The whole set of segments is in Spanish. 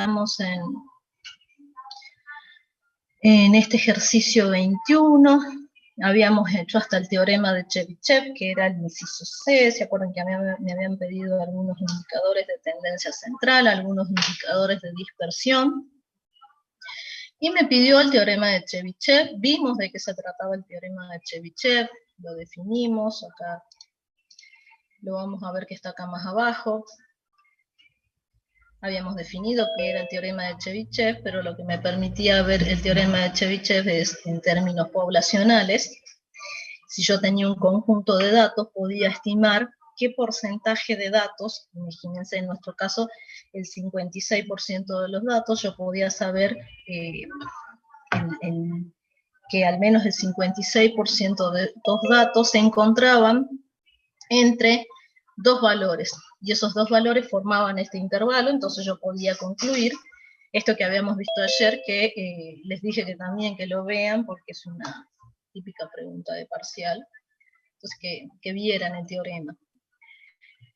Estamos en este ejercicio 21, habíamos hecho hasta el teorema de Chebyshev, que era el inciso C. ¿Se acuerdan que me habían pedido algunos indicadores de tendencia central, algunos indicadores de dispersión? Y me pidió el teorema de Chebyshev. Vimos de qué se trataba el teorema de Chebyshev, lo definimos, acá lo vamos a ver que está acá más abajo. Habíamos definido que era el teorema de Chebyshev, pero lo que me permitía ver el teorema de Chebyshev es en términos poblacionales. Si yo tenía un conjunto de datos, podía estimar qué porcentaje de datos, imagínense en nuestro caso el 56% de los datos, yo podía saber que al menos el 56% de estos datos se encontraban entre dos valores, y esos dos valores formaban este intervalo. Entonces yo podía concluir esto que habíamos visto ayer, que les dije que también que lo vean, porque es una típica pregunta de parcial, entonces que vieran el teorema.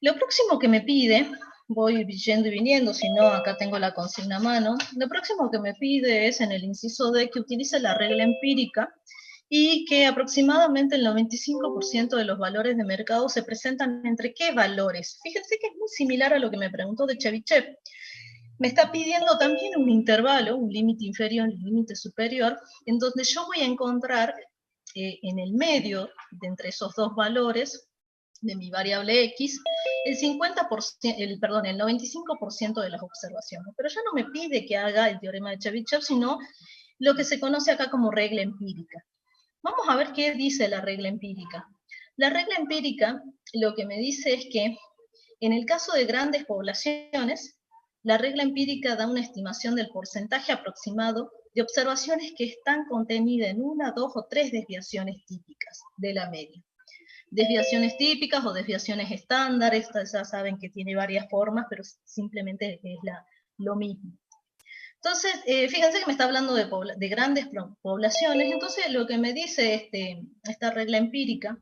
Lo próximo que me pide, voy yendo y viniendo, si no acá tengo la consigna a mano, lo próximo que me pide es en el inciso D que utilice la regla empírica, y que aproximadamente el 95% de los valores de mercado se presentan entre qué valores. Fíjense que es muy similar a lo que me preguntó de Chebyshev. Me está pidiendo también un intervalo, un límite inferior y un límite superior, en donde yo voy a encontrar en el medio de entre esos dos valores de mi variable X, el 95% de las observaciones. Pero ya no me pide que haga el teorema de Chebyshev, sino lo que se conoce acá como regla empírica. Vamos a ver qué dice la regla empírica. La regla empírica lo que me dice es que en el caso de grandes poblaciones, la regla empírica da una estimación del porcentaje aproximado de observaciones que están contenidas en una, dos o tres desviaciones típicas de la media. Desviaciones típicas o desviaciones estándares, ya saben que tiene varias formas, pero simplemente es lo mismo. Entonces, fíjense que me está hablando de grandes poblaciones. Entonces lo que me dice esta regla empírica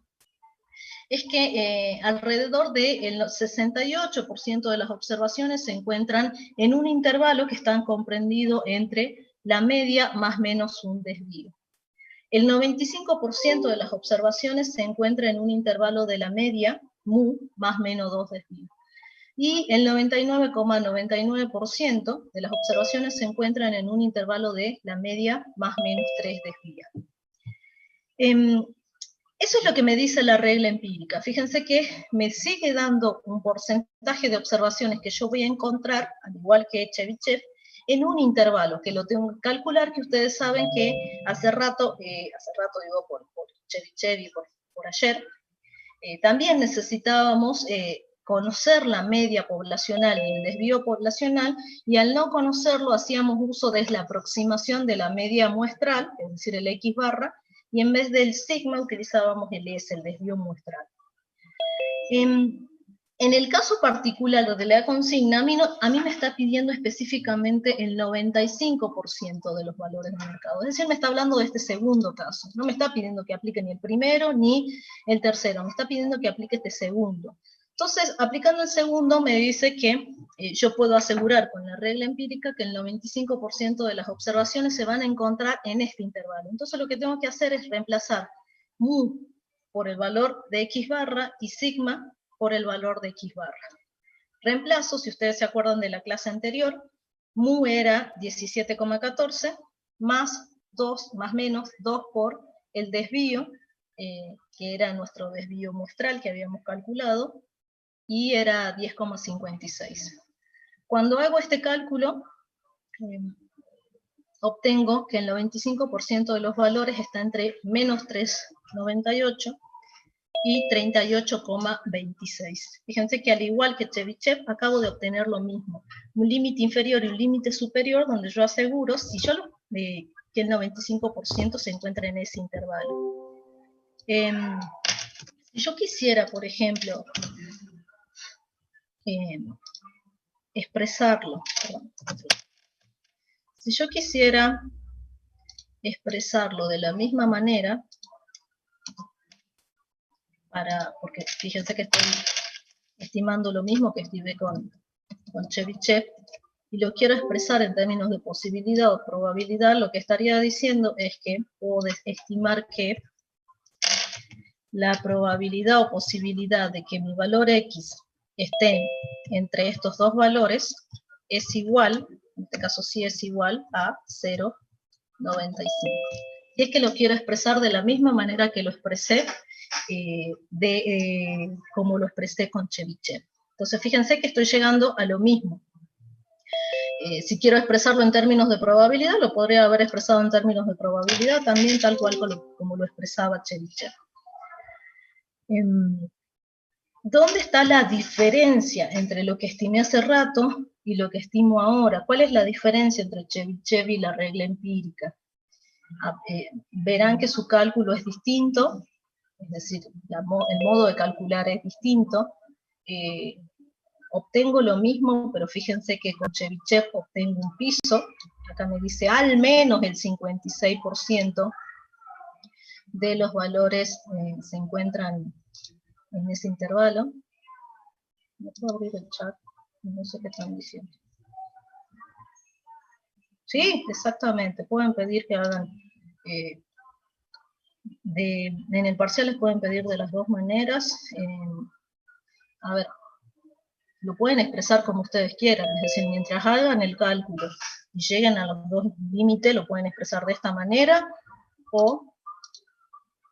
es que alrededor del 68% de las observaciones se encuentran en un intervalo que está comprendido entre la media más menos un desvío. El 95% de las observaciones se encuentra en un intervalo de la media, mu, más menos 2 desvíos. Y el 99,99% de las observaciones se encuentran en un intervalo de la media más menos 3 desvíos. Eso es lo que me dice la regla empírica. Fíjense que me sigue dando un porcentaje de observaciones que yo voy a encontrar, al igual que Chebyshev, en un intervalo, que lo tengo que calcular, que ustedes saben que hace rato digo por Chebyshev y por ayer, también necesitábamos conocer la media poblacional y el desvío poblacional, y al no conocerlo hacíamos uso de la aproximación de la media muestral, es decir, el X barra, y en vez del sigma utilizábamos el S, el desvío muestral. En el caso particular de la consigna, a mí me está pidiendo específicamente el 95% de los valores de mercado. Es decir, me está hablando de este segundo caso. No me está pidiendo que aplique ni el primero ni el tercero, me está pidiendo que aplique este segundo. Entonces, aplicando el segundo, me dice que yo puedo asegurar con la regla empírica que el 95% de las observaciones se van a encontrar en este intervalo. Entonces, lo que tengo que hacer es reemplazar mu por el valor de X barra y sigma por el valor de X barra. Reemplazo, si ustedes se acuerdan de la clase anterior, mu era 17,14 más 2, más menos 2 por el desvío, que era nuestro desvío muestral que habíamos calculado, y era 10,56. Cuando hago este cálculo, obtengo que el 95% de los valores está entre menos 3,98 y 38,26. Fíjense que al igual que Chebyshev, acabo de obtener lo mismo. Un límite inferior y un límite superior, donde yo aseguro que el 95% se encuentra en ese intervalo. Si yo quisiera, por ejemplo, expresarlo, si yo quisiera expresarlo de la misma manera, porque fíjense que estoy estimando lo mismo que estimé con Chebyshev, y lo quiero expresar en términos de posibilidad o probabilidad, lo que estaría diciendo es que puedo estimar que la probabilidad o posibilidad de que mi valor X esté entre estos dos valores es igual, en este caso sí es igual a 0,95. Y es que lo quiero expresar de la misma manera que lo expresé, como lo expresé con Chebyshev. Entonces fíjense que estoy llegando a lo mismo. Si quiero expresarlo en términos de probabilidad, lo podría haber expresado en términos de probabilidad también, tal cual como lo expresaba Chebyshev. ¿Dónde está la diferencia entre lo que estimé hace rato y lo que estimo ahora? ¿Cuál es la diferencia entre Chebyshev y la regla empírica? Verán que su cálculo es distinto, es decir, el modo de calcular es distinto. Obtengo lo mismo, pero fíjense que con Chebyshev obtengo un piso, acá me dice al menos el 56% de los valores se encuentran en ese intervalo. No puedo abrir el chat, no sé qué están diciendo. Sí, exactamente, pueden pedir que hagan, en el parcial les pueden pedir de las dos maneras. A ver, lo pueden expresar como ustedes quieran, es decir, mientras hagan el cálculo y lleguen a los dos límites, lo pueden expresar de esta manera, o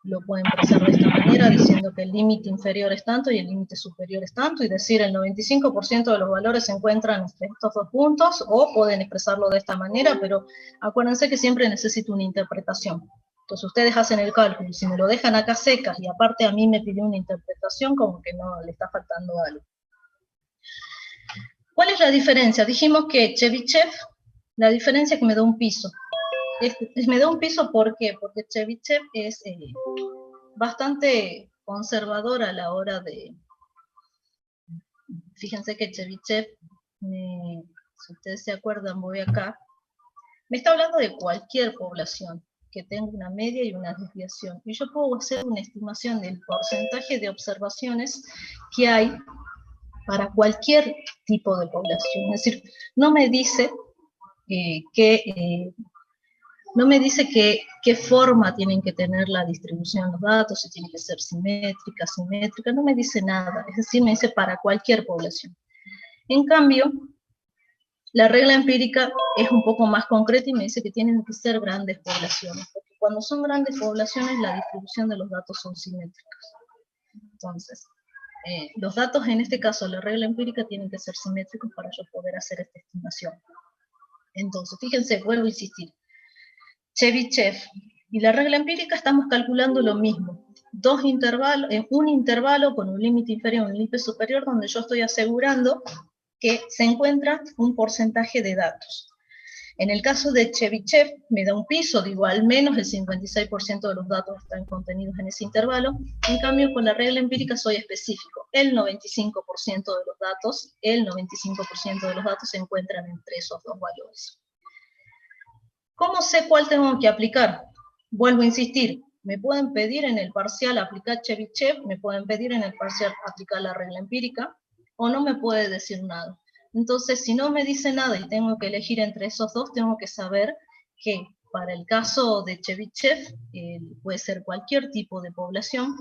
lo pueden expresar de esta manera, diciendo que el límite inferior es tanto y el límite superior es tanto, y decir el 95% de los valores se encuentran entre estos dos puntos, o pueden expresarlo de esta manera, pero acuérdense que siempre necesito una interpretación. Entonces ustedes hacen el cálculo, y si me lo dejan acá secas, y aparte a mí me pidió una interpretación, como que no le está faltando algo. ¿Cuál es la diferencia? Dijimos que Chebyshev, la diferencia es que me da un piso. Me da un piso, ¿por qué? Porque Chebyshev es bastante conservador a la hora de... Fíjense que Chebyshev, si ustedes se acuerdan, voy acá, me está hablando de cualquier población que tenga una media y una desviación. Y yo puedo hacer una estimación del porcentaje de observaciones que hay para cualquier tipo de población. Es decir, no me dice qué forma tienen que tener la distribución de los datos, si tiene que ser simétrica, asimétrica, no me dice nada. Es decir, me dice para cualquier población. En cambio, la regla empírica es un poco más concreta y me dice que tienen que ser grandes poblaciones, porque cuando son grandes poblaciones la distribución de los datos son simétricos. Entonces, los datos, en este caso, la regla empírica, tienen que ser simétricos para yo poder hacer esta estimación. Entonces, fíjense, vuelvo a insistir. Chebyshev y la regla empírica estamos calculando lo mismo. Un intervalo con un límite inferior y un límite superior, donde yo estoy asegurando que se encuentra un porcentaje de datos. En el caso de Chebyshev, me da un piso, digo, al menos el 56% de los datos están contenidos en ese intervalo. En cambio, con la regla empírica soy específico. El 95% de los datos se encuentran entre esos dos valores. ¿Cómo sé cuál tengo que aplicar? Vuelvo a insistir, me pueden pedir en el parcial aplicar Chebyshev, me pueden pedir en el parcial aplicar la regla empírica, o no me puede decir nada. Entonces, si no me dice nada y tengo que elegir entre esos dos, tengo que saber que para el caso de Chebyshev puede ser cualquier tipo de población,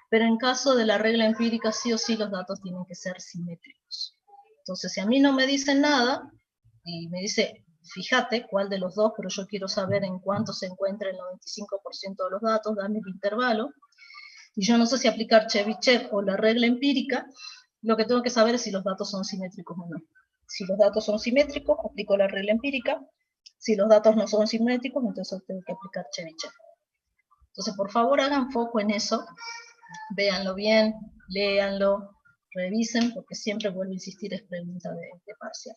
pero en caso de la regla empírica sí o sí los datos tienen que ser simétricos. Entonces, si a mí no me dicen nada y me dice, fíjate cuál de los dos, pero yo quiero saber en cuánto se encuentra el 95% de los datos, dame el intervalo, y yo no sé si aplicar Chebyshev o la regla empírica, lo que tengo que saber es si los datos son simétricos o no. Si los datos son simétricos, aplico la regla empírica. Si los datos no son simétricos, entonces tengo que aplicar Chebyshev. Entonces, por favor, hagan foco en eso, véanlo bien, léanlo, revisen, porque siempre vuelvo a insistir, es pregunta de parcial.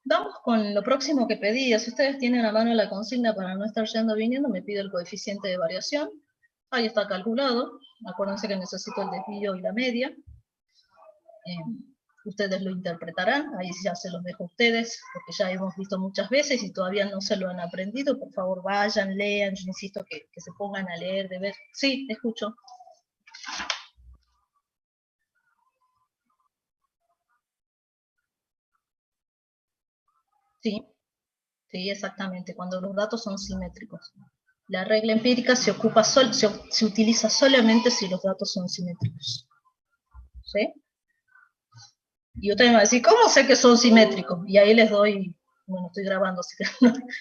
Vamos con lo próximo que pedí. Si ustedes tienen a mano la consigna para no estar yendo viniendo, me pide el coeficiente de variación. Ahí está calculado. Acuérdense que necesito el desvío y la media. Ustedes lo interpretarán. Ahí ya se los dejo a ustedes, porque ya hemos visto muchas veces y todavía no se lo han aprendido. Por favor, vayan, lean. Yo insisto que se pongan a leer, de ver. Sí, te escucho. Sí, sí, exactamente, cuando los datos son simétricos. La regla empírica se utiliza solamente si los datos son simétricos. ¿Sí? Y ustedes me van a decir, ¿cómo sé que son simétricos? Y ahí les doy, bueno, estoy grabando, así que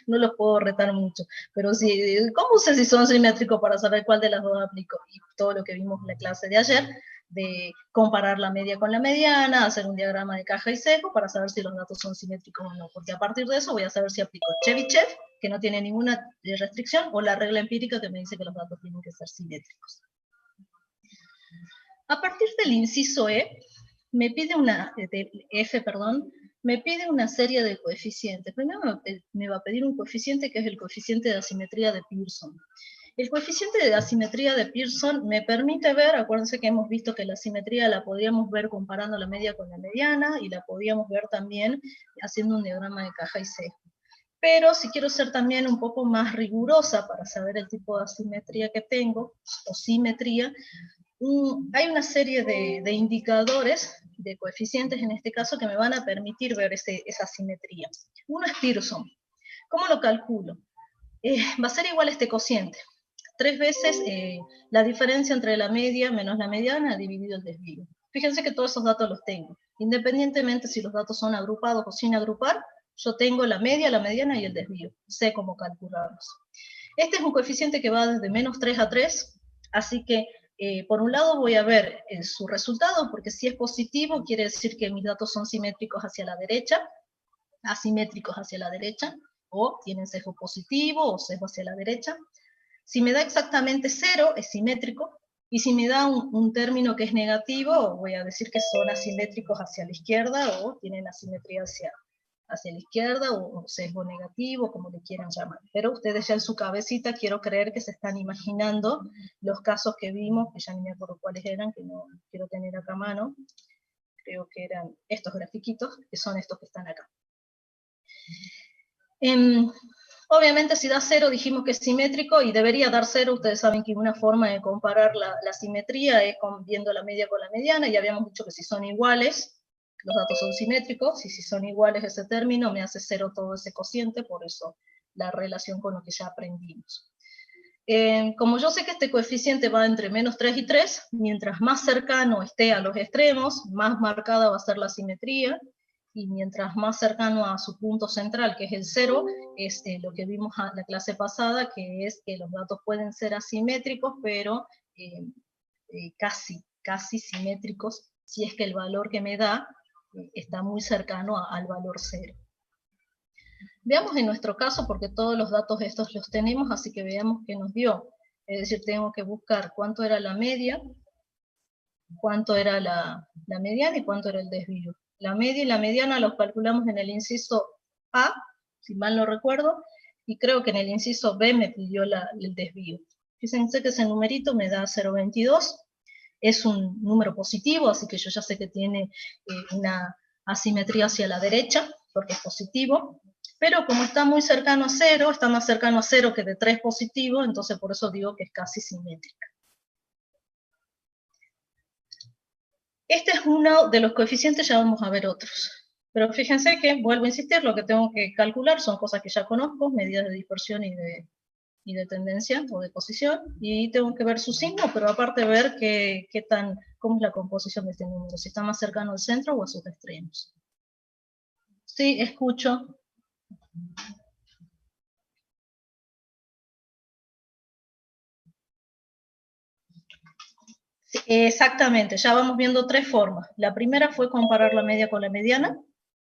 no los puedo retar mucho. Pero sí, ¿cómo sé si son simétricos para saber cuál de las dos aplico? Y todo lo que vimos en la clase de ayer, de comparar la media con la mediana, hacer un diagrama de caja y sesgo para saber si los datos son simétricos o no. Porque a partir de eso voy a saber si aplico Chebyshev, que no tiene ninguna restricción, o la regla empírica que me dice que los datos tienen que ser simétricos. A partir del inciso E, me pide me pide una serie de coeficientes. Primero me va a pedir un coeficiente que es el coeficiente de asimetría de Pearson. El coeficiente de asimetría de Pearson me permite ver, acuérdense que hemos visto que la asimetría la podíamos ver comparando la media con la mediana, y la podíamos ver también haciendo un diagrama de caja y sesgo. Pero si quiero ser también un poco más rigurosa para saber el tipo de asimetría que tengo, o simetría, hay una serie de indicadores, de coeficientes en este caso, que me van a permitir ver esa simetría. Uno es Pearson. ¿Cómo lo calculo? Va a ser igual a este cociente. 3 veces la diferencia entre la media menos la mediana dividido el desvío. Fíjense que todos esos datos los tengo. Independientemente si los datos son agrupados o sin agrupar, yo tengo la media, la mediana y el desvío. Sé cómo calcularlos. Este es un coeficiente que va desde menos 3 a 3, así que por un lado voy a ver su resultado, porque si es positivo quiere decir que mis datos son simétricos hacia la derecha, asimétricos hacia la derecha, o tienen sesgo positivo o sesgo hacia la derecha. Si me da exactamente 0, es simétrico, y si me da un término que es negativo, voy a decir que son asimétricos hacia la izquierda, o tienen asimetría hacia la izquierda, o sesgo negativo, como le quieran llamar. Pero ustedes ya en su cabecita quiero creer que se están imaginando los casos que vimos, que ya ni me acuerdo cuáles eran, que no quiero tener acá a mano. Creo que eran estos grafiquitos, que son estos que están acá. Obviamente si da 0 dijimos que es simétrico, y debería dar 0. Ustedes saben que una forma de comparar la simetría es viendo la media con la mediana, y habíamos dicho que si son iguales, los datos son simétricos, y si son iguales ese término, me hace 0 todo ese cociente, por eso la relación con lo que ya aprendimos. Como yo sé que este coeficiente va entre menos 3 y 3, mientras más cercano esté a los extremos, más marcada va a ser la simetría, y mientras más cercano a su punto central, que es el 0, es lo que vimos en la clase pasada, que es que los datos pueden ser asimétricos, pero casi simétricos, si es que el valor que me da está muy cercano al valor 0. Veamos en nuestro caso, porque todos los datos estos los tenemos, así que veamos qué nos dio. Es decir, tengo que buscar cuánto era la media, cuánto era la mediana y cuánto era el desvío. La media y la mediana los calculamos en el inciso A, si mal no recuerdo, y creo que en el inciso B me pidió el desvío. Fíjense que ese numerito me da 0,22, es un número positivo, así que yo ya sé que tiene una asimetría hacia la derecha, porque es positivo, pero como está muy cercano a 0, está más cercano a 0 que de 3 positivo, entonces por eso digo que es casi simétrica. Este es uno de los coeficientes, ya vamos a ver otros. Pero fíjense que, vuelvo a insistir, lo que tengo que calcular son cosas que ya conozco, medidas de dispersión y de tendencia o de posición, y tengo que ver su signo, pero aparte ver cómo es la composición de este número, si está más cercano al centro o a sus extremos. Sí, escucho. Sí, exactamente, ya vamos viendo 3 formas. La primera fue comparar la media con la mediana.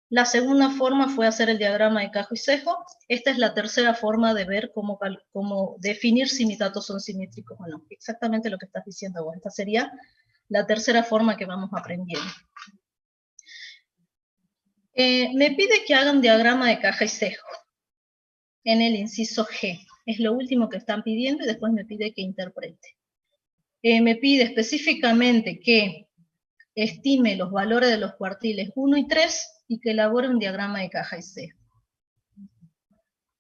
La segunda forma fue hacer el diagrama de caja y sesgo. Esta es la tercera forma de ver cómo definir si mis datos son simétricos o no. Exactamente lo que estás diciendo vos. Esta sería la tercera forma que vamos aprendiendo. Me pide que haga un diagrama de caja y sesgo en el inciso G. Es lo último que están pidiendo, y después me pide que interprete. Me pide específicamente que estime los valores de los cuartiles 1 y 3 y que elabore un diagrama de caja y sesgo.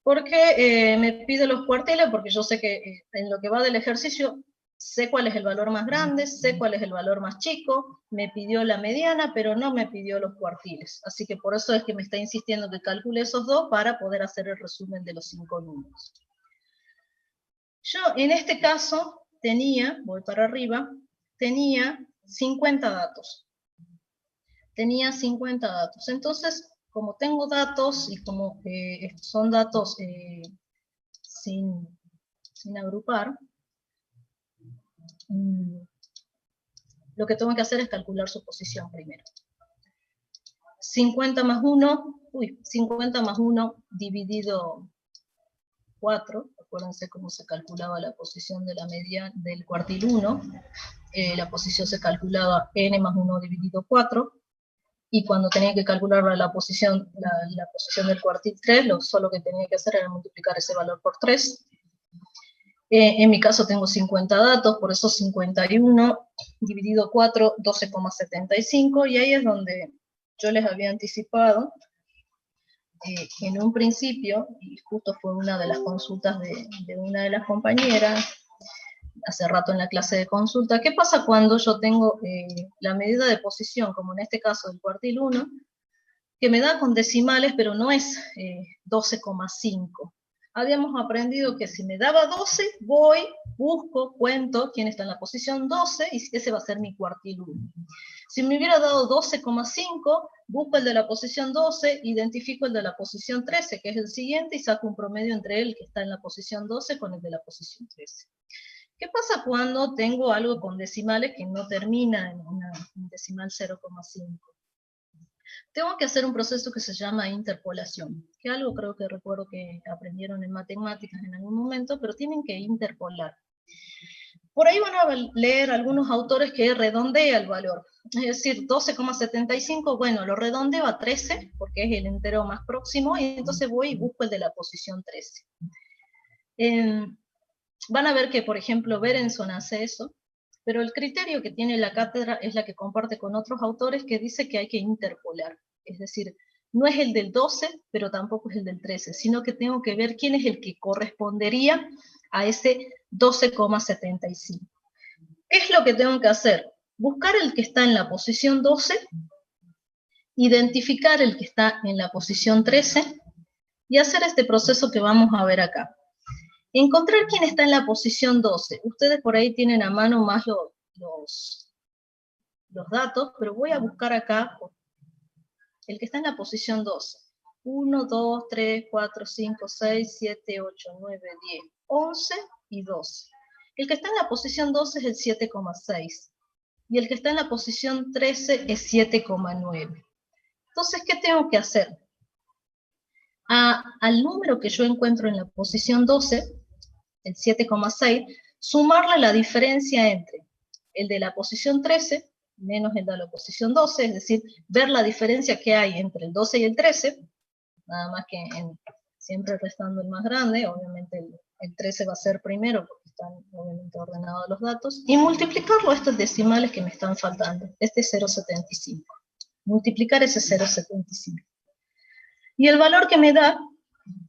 ¿Por qué me pide los cuartiles? Porque yo sé que en lo que va del ejercicio Sé cuál es el valor más grande, sé cuál es el valor más chico, me pidió la mediana, pero no me pidió los cuartiles. Así que por eso es que me está insistiendo que calcule esos dos para poder hacer el resumen de los 5 números. Yo en este caso tenía, voy para arriba, tenía 50 datos. Tenía 50 datos. Entonces, como tengo datos y como son datos sin agrupar, lo que tengo que hacer es calcular su posición primero. 50 más 1 dividido 4, acuérdense cómo se calculaba la posición de la media del cuartil 1, la posición se calculaba n más 1 dividido 4, y cuando tenía que calcular la posición del cuartil 3, solo que tenía que hacer era multiplicar ese valor por 3. En mi caso tengo 50 datos, por eso 51 dividido 4, 12,75, y ahí es donde yo les había anticipado, en un principio, y justo fue una de las consultas de una de las compañeras, hace rato en la clase de consulta, ¿qué pasa cuando yo tengo la medida de posición, como en este caso del cuartil 1, que me da con decimales, pero no es 12,5? Habíamos aprendido que si me daba 12, voy, busco, cuento quién está en la posición 12, y ese va a ser mi cuartil 1. Si me hubiera dado 12,5, busco el de la posición 12, identifico el de la posición 13, que es el siguiente, y saco un promedio entre el que está en la posición 12 con el de la posición 13. ¿Qué pasa cuando tengo algo con decimales que no termina en un decimal 0,5? Tengo que hacer un proceso que se llama interpolación, que algo creo que recuerdo que aprendieron en matemáticas en algún momento, pero tienen que interpolar. Por ahí van a leer algunos autores que redondea el valor, es decir, 12,75, bueno, lo redondeo a 13, porque es el entero más próximo, y entonces voy y busco el de la posición 13. Van a ver que, por ejemplo, Berenson hace eso, pero el criterio que tiene la cátedra es la que comparte con otros autores, que dice que hay que interpolar. Es decir, no es el del 12, pero tampoco es el del 13, sino que tengo que ver quién es el que correspondería a ese 12,75. ¿Qué es lo que tengo que hacer? Buscar el que está en la posición 12, identificar el que está en la posición 13, y hacer este proceso que vamos a ver acá. Encontrar quién está en la posición 12. Ustedes por ahí tienen a mano más los datos, pero voy a buscar acá el que está en la posición 12. 1, 2, 3, 4, 5, 6, 7, 8, 9, 10, 11 y 12. El que está en la posición 12 es el 7,6. Y el que está en la posición 13 es 7,9. Entonces, ¿qué tengo que hacer? Al número que yo encuentro en la posición 12, el 7,6, sumarle la diferencia entre el de la posición 13 menos el de la posición 12, es decir, ver la diferencia que hay entre el 12 y el 13, nada más que siempre restando el más grande, obviamente el 13 va a ser primero porque están obviamente ordenados los datos, y multiplicarlo a estos decimales que me están faltando, este 0,75. Multiplicar ese 0,75. Y el valor que me da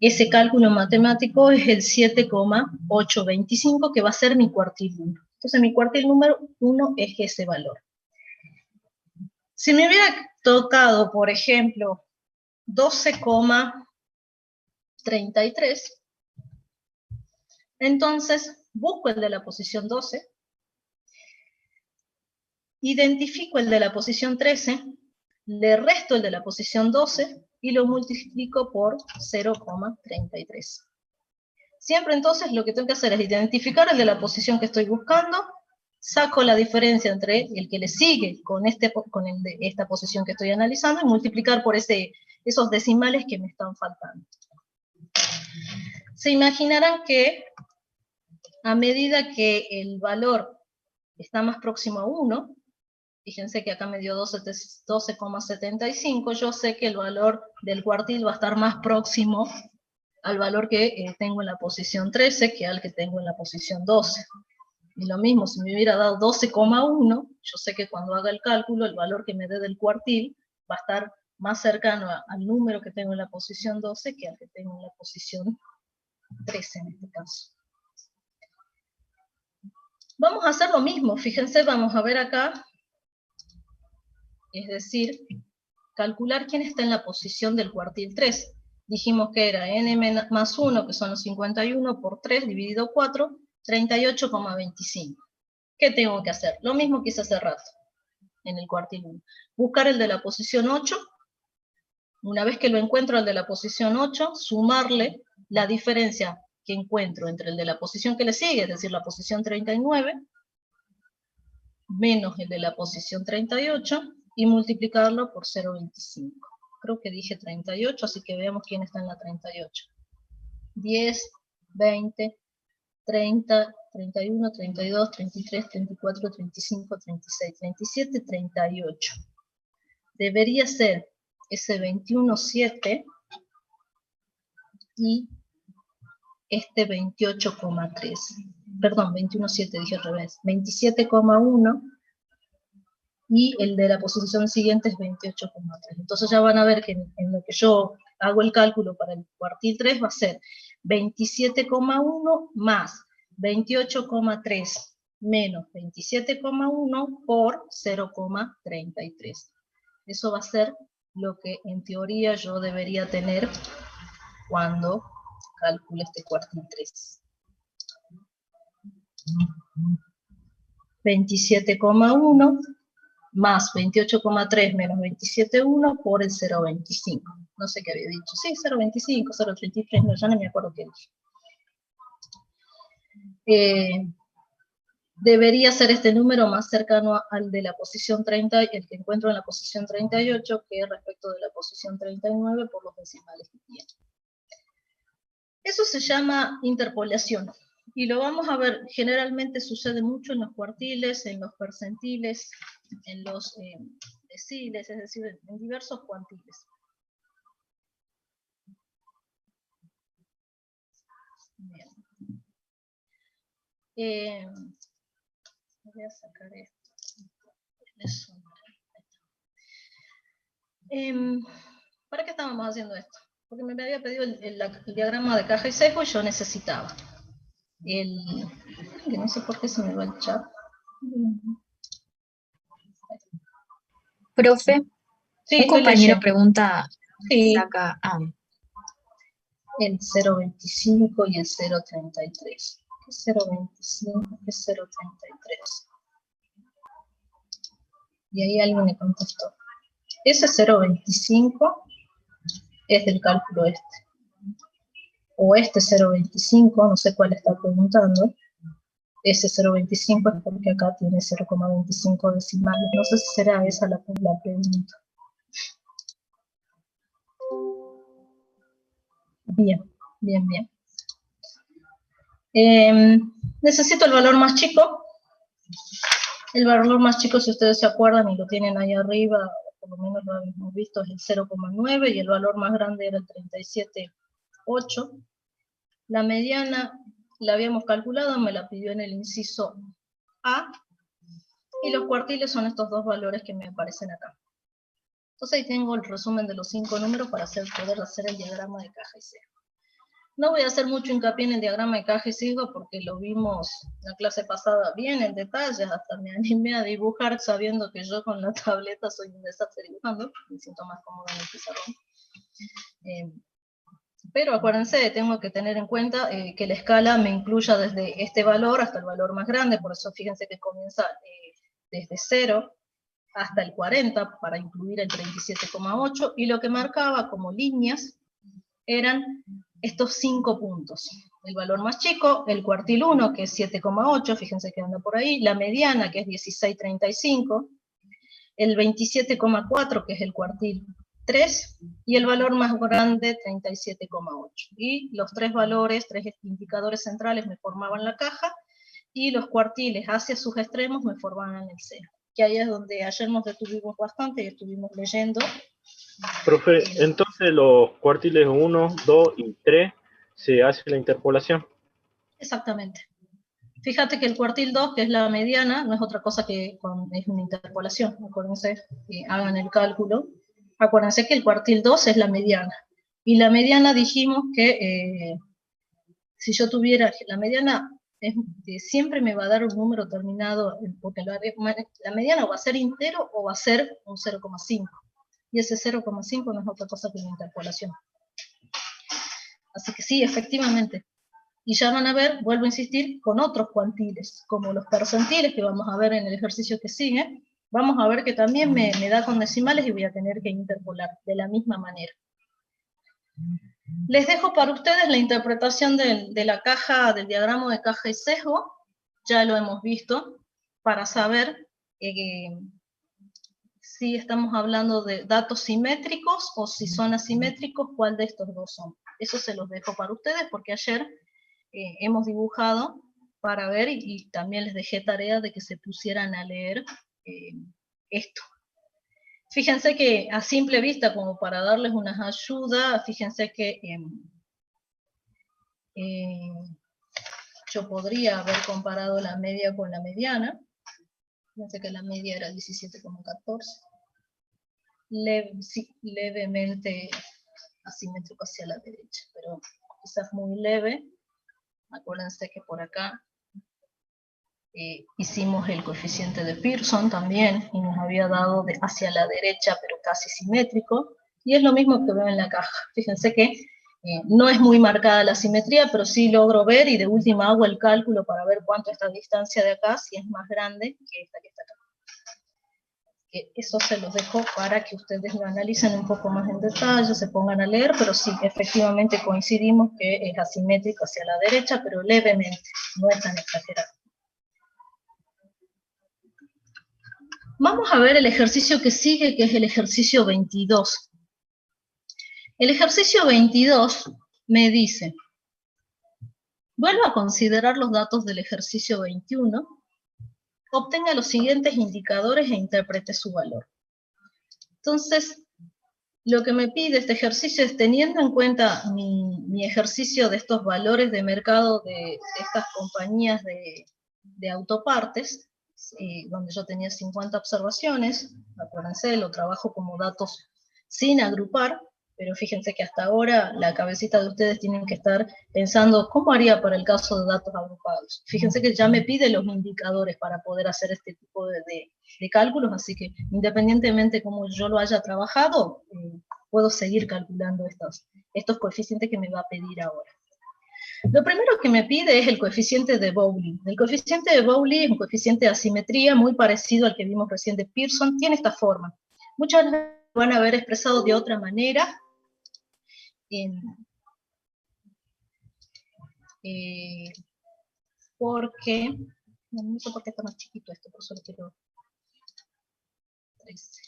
ese cálculo matemático es el 7,825, que va a ser mi cuartil 1. Entonces mi cuartil número 1 es ese valor. Si me hubiera tocado, por ejemplo, 12,33, entonces busco el de la posición 12, identifico el de la posición 13, le resto el de la posición 12 y lo multiplico por 0,33. Siempre entonces lo que tengo que hacer es identificar el de la posición que estoy buscando, saco la diferencia entre el que le sigue con el de esta posición que estoy analizando y multiplicar por esos decimales que me están faltando. Se imaginarán que a medida que el valor está más próximo a 1, fíjense que acá me dio 12,75, yo sé que el valor del cuartil va a estar más próximo al valor que tengo en la posición 13 que al que tengo en la posición 12. Y lo mismo, si me hubiera dado 12,1, yo sé que cuando haga el cálculo, el valor que me dé del cuartil va a estar más cercano al número que tengo en la posición 12 que al que tengo en la posición 13 en este caso. Vamos a hacer lo mismo, fíjense, vamos a ver acá, es decir, calcular quién está en la posición del cuartil 3. Dijimos que era n más 1, que son los 51, por 3 dividido 4, 38,25. ¿Qué tengo que hacer? Lo mismo que hice hace rato, en el cuartil 1. Buscar el de la posición 8. Una vez que lo encuentro el de la posición 8, sumarle la diferencia que encuentro entre el de la posición que le sigue, es decir, la posición 39, menos el de la posición 38, y multiplicarlo por 0,25. Creo que dije 38, así que veamos quién está en la 38. 10, 20, 30, 31, 32, 33, 34, 35, 36, 37, 38. Debería ser ese 21,7 y este 28,3. Perdón, 21,7 dije al revés. 27,1 y el de la posición siguiente es 28,3. Entonces ya van a ver que en lo que yo hago el cálculo para el cuartil 3 va a ser 27,1 más 28,3 menos 27,1 por 0,33. Eso va a ser lo que en teoría yo debería tener cuando calcule este cuartil 3. 27,1 más 28,3 menos 27,1 por el 0,25. No sé qué había dicho. Sí, 0,25, 0,33, no, ya no me acuerdo qué dije. Debería ser este número más cercano al de la posición 30, el que encuentro en la posición 38, que respecto de la posición 39 por los decimales que tiene. Eso se llama interpolación. Y lo vamos a ver, generalmente sucede mucho en los cuartiles, en los percentiles, en los deciles, es decir, en diversos cuantiles. Bien. Voy a sacar esto. ¿Para qué estábamos haciendo esto? Porque me había pedido el diagrama de caja y sesgo y yo necesitaba. Que no sé por qué se me va el chat. Profe, sí, un compañero pregunta sí. acá. El 0,25 y el 0,33. ¿Qué es 0,25? ¿Qué es 0,33? Y ahí alguien me contestó. Ese 0,25 es del cálculo este. O este 0,25, no sé cuál está preguntando. Ese 0,25 es porque acá tiene 0,25 decimales. No sé si será esa la pregunta. Bien, bien, bien. Necesito el valor más chico. El valor más chico, si ustedes se acuerdan y lo tienen ahí arriba, por lo menos lo hemos visto, es el 0,9 y el valor más grande era el 37,8. La mediana la habíamos calculado, me la pidió en el inciso A, y los cuartiles son estos dos valores que me aparecen acá. Entonces ahí tengo el resumen de los 5 números para poder hacer el diagrama de caja y sesgo. No voy a hacer mucho hincapié en el diagrama de caja y sesgo porque lo vimos la clase pasada bien en detalle, hasta me animé a dibujar sabiendo que yo con la tableta soy un desastre dibujando, me siento más cómoda en el pizarrón. Pero acuérdense, tengo que tener en cuenta que la escala me incluya desde este valor hasta el valor más grande, por eso fíjense que comienza desde 0 hasta el 40 para incluir el 37,8, y lo que marcaba como líneas eran estos 5 puntos. El valor más chico, el cuartil 1, que es 7,8, fíjense que anda por ahí, la mediana, que es 16,35, el 27,4, que es el cuartil 3, y el valor más grande, 37,8. Y los tres valores, tres indicadores centrales me formaban la caja, y los cuartiles hacia sus extremos me formaban el seno. Que ahí es donde ayer nos detuvimos bastante y estuvimos leyendo. Profe, entonces los cuartiles 1, 2 y 3 se hace la interpolación. Exactamente. Fíjate que el cuartil 2, que es la mediana, no es otra cosa que es una interpolación. Acuérdense, hagan el cálculo. Acuérdense que el cuartil 2 es la mediana. Y la mediana dijimos que si yo tuviera la mediana, siempre me va a dar un número terminado, porque la mediana va a ser entero o va a ser un 0,5. Y ese 0,5 no es otra cosa que una interpolación. Así que sí, efectivamente. Y ya van a ver, vuelvo a insistir, con otros cuantiles, como los percentiles que vamos a ver en el ejercicio que sigue. Vamos a ver que también me da con decimales y voy a tener que interpolar de la misma manera. Les dejo para ustedes la interpretación de la caja, del diagrama de caja y sesgo. Ya lo hemos visto, para saber si estamos hablando de datos simétricos o si son asimétricos, cuál de estos dos son. Eso se los dejo para ustedes porque ayer hemos dibujado para ver y también les dejé tarea de que se pusieran a leer esto. Fíjense que a simple vista, como para darles unas ayudas, fíjense que yo podría haber comparado la media con la mediana. Fíjense que la media era 17,14. Levemente asimétrico hacia la derecha, pero quizás muy leve. Acuérdense que por acá hicimos el coeficiente de Pearson también, y nos había dado hacia la derecha, pero casi simétrico, y es lo mismo que veo en la caja. Fíjense que no es muy marcada la simetría, pero sí logro ver, y de última hago el cálculo para ver cuánto es esta distancia de acá, si es más grande que esta que está acá. Eso se los dejo para que ustedes lo analicen un poco más en detalle, se pongan a leer, pero sí, efectivamente coincidimos que es asimétrico hacia la derecha, pero levemente, no es tan exagerado. Vamos a ver el ejercicio que sigue, que es el ejercicio 22. El ejercicio 22 me dice, vuelvo a considerar los datos del ejercicio 21, obtenga los siguientes indicadores e interprete su valor. Entonces, lo que me pide este ejercicio es, teniendo en cuenta mi ejercicio de estos valores de mercado de estas compañías de autopartes, donde yo tenía 50 observaciones, acuérdense, lo trabajo como datos sin agrupar, pero fíjense que hasta ahora la cabecita de ustedes tienen que estar pensando cómo haría para el caso de datos agrupados. Fíjense que ya me pide los indicadores para poder hacer este tipo de cálculos, así que independientemente cómo yo lo haya trabajado, puedo seguir calculando estos coeficientes que me va a pedir ahora. Lo primero que me pide es el coeficiente de Bowley. El coeficiente de Bowley es un coeficiente de asimetría muy parecido al que vimos recién de Pearson, tiene esta forma. Muchas veces lo van a ver expresado de otra manera, porque, no sé por qué está más chiquito esto, por eso lo quiero 13.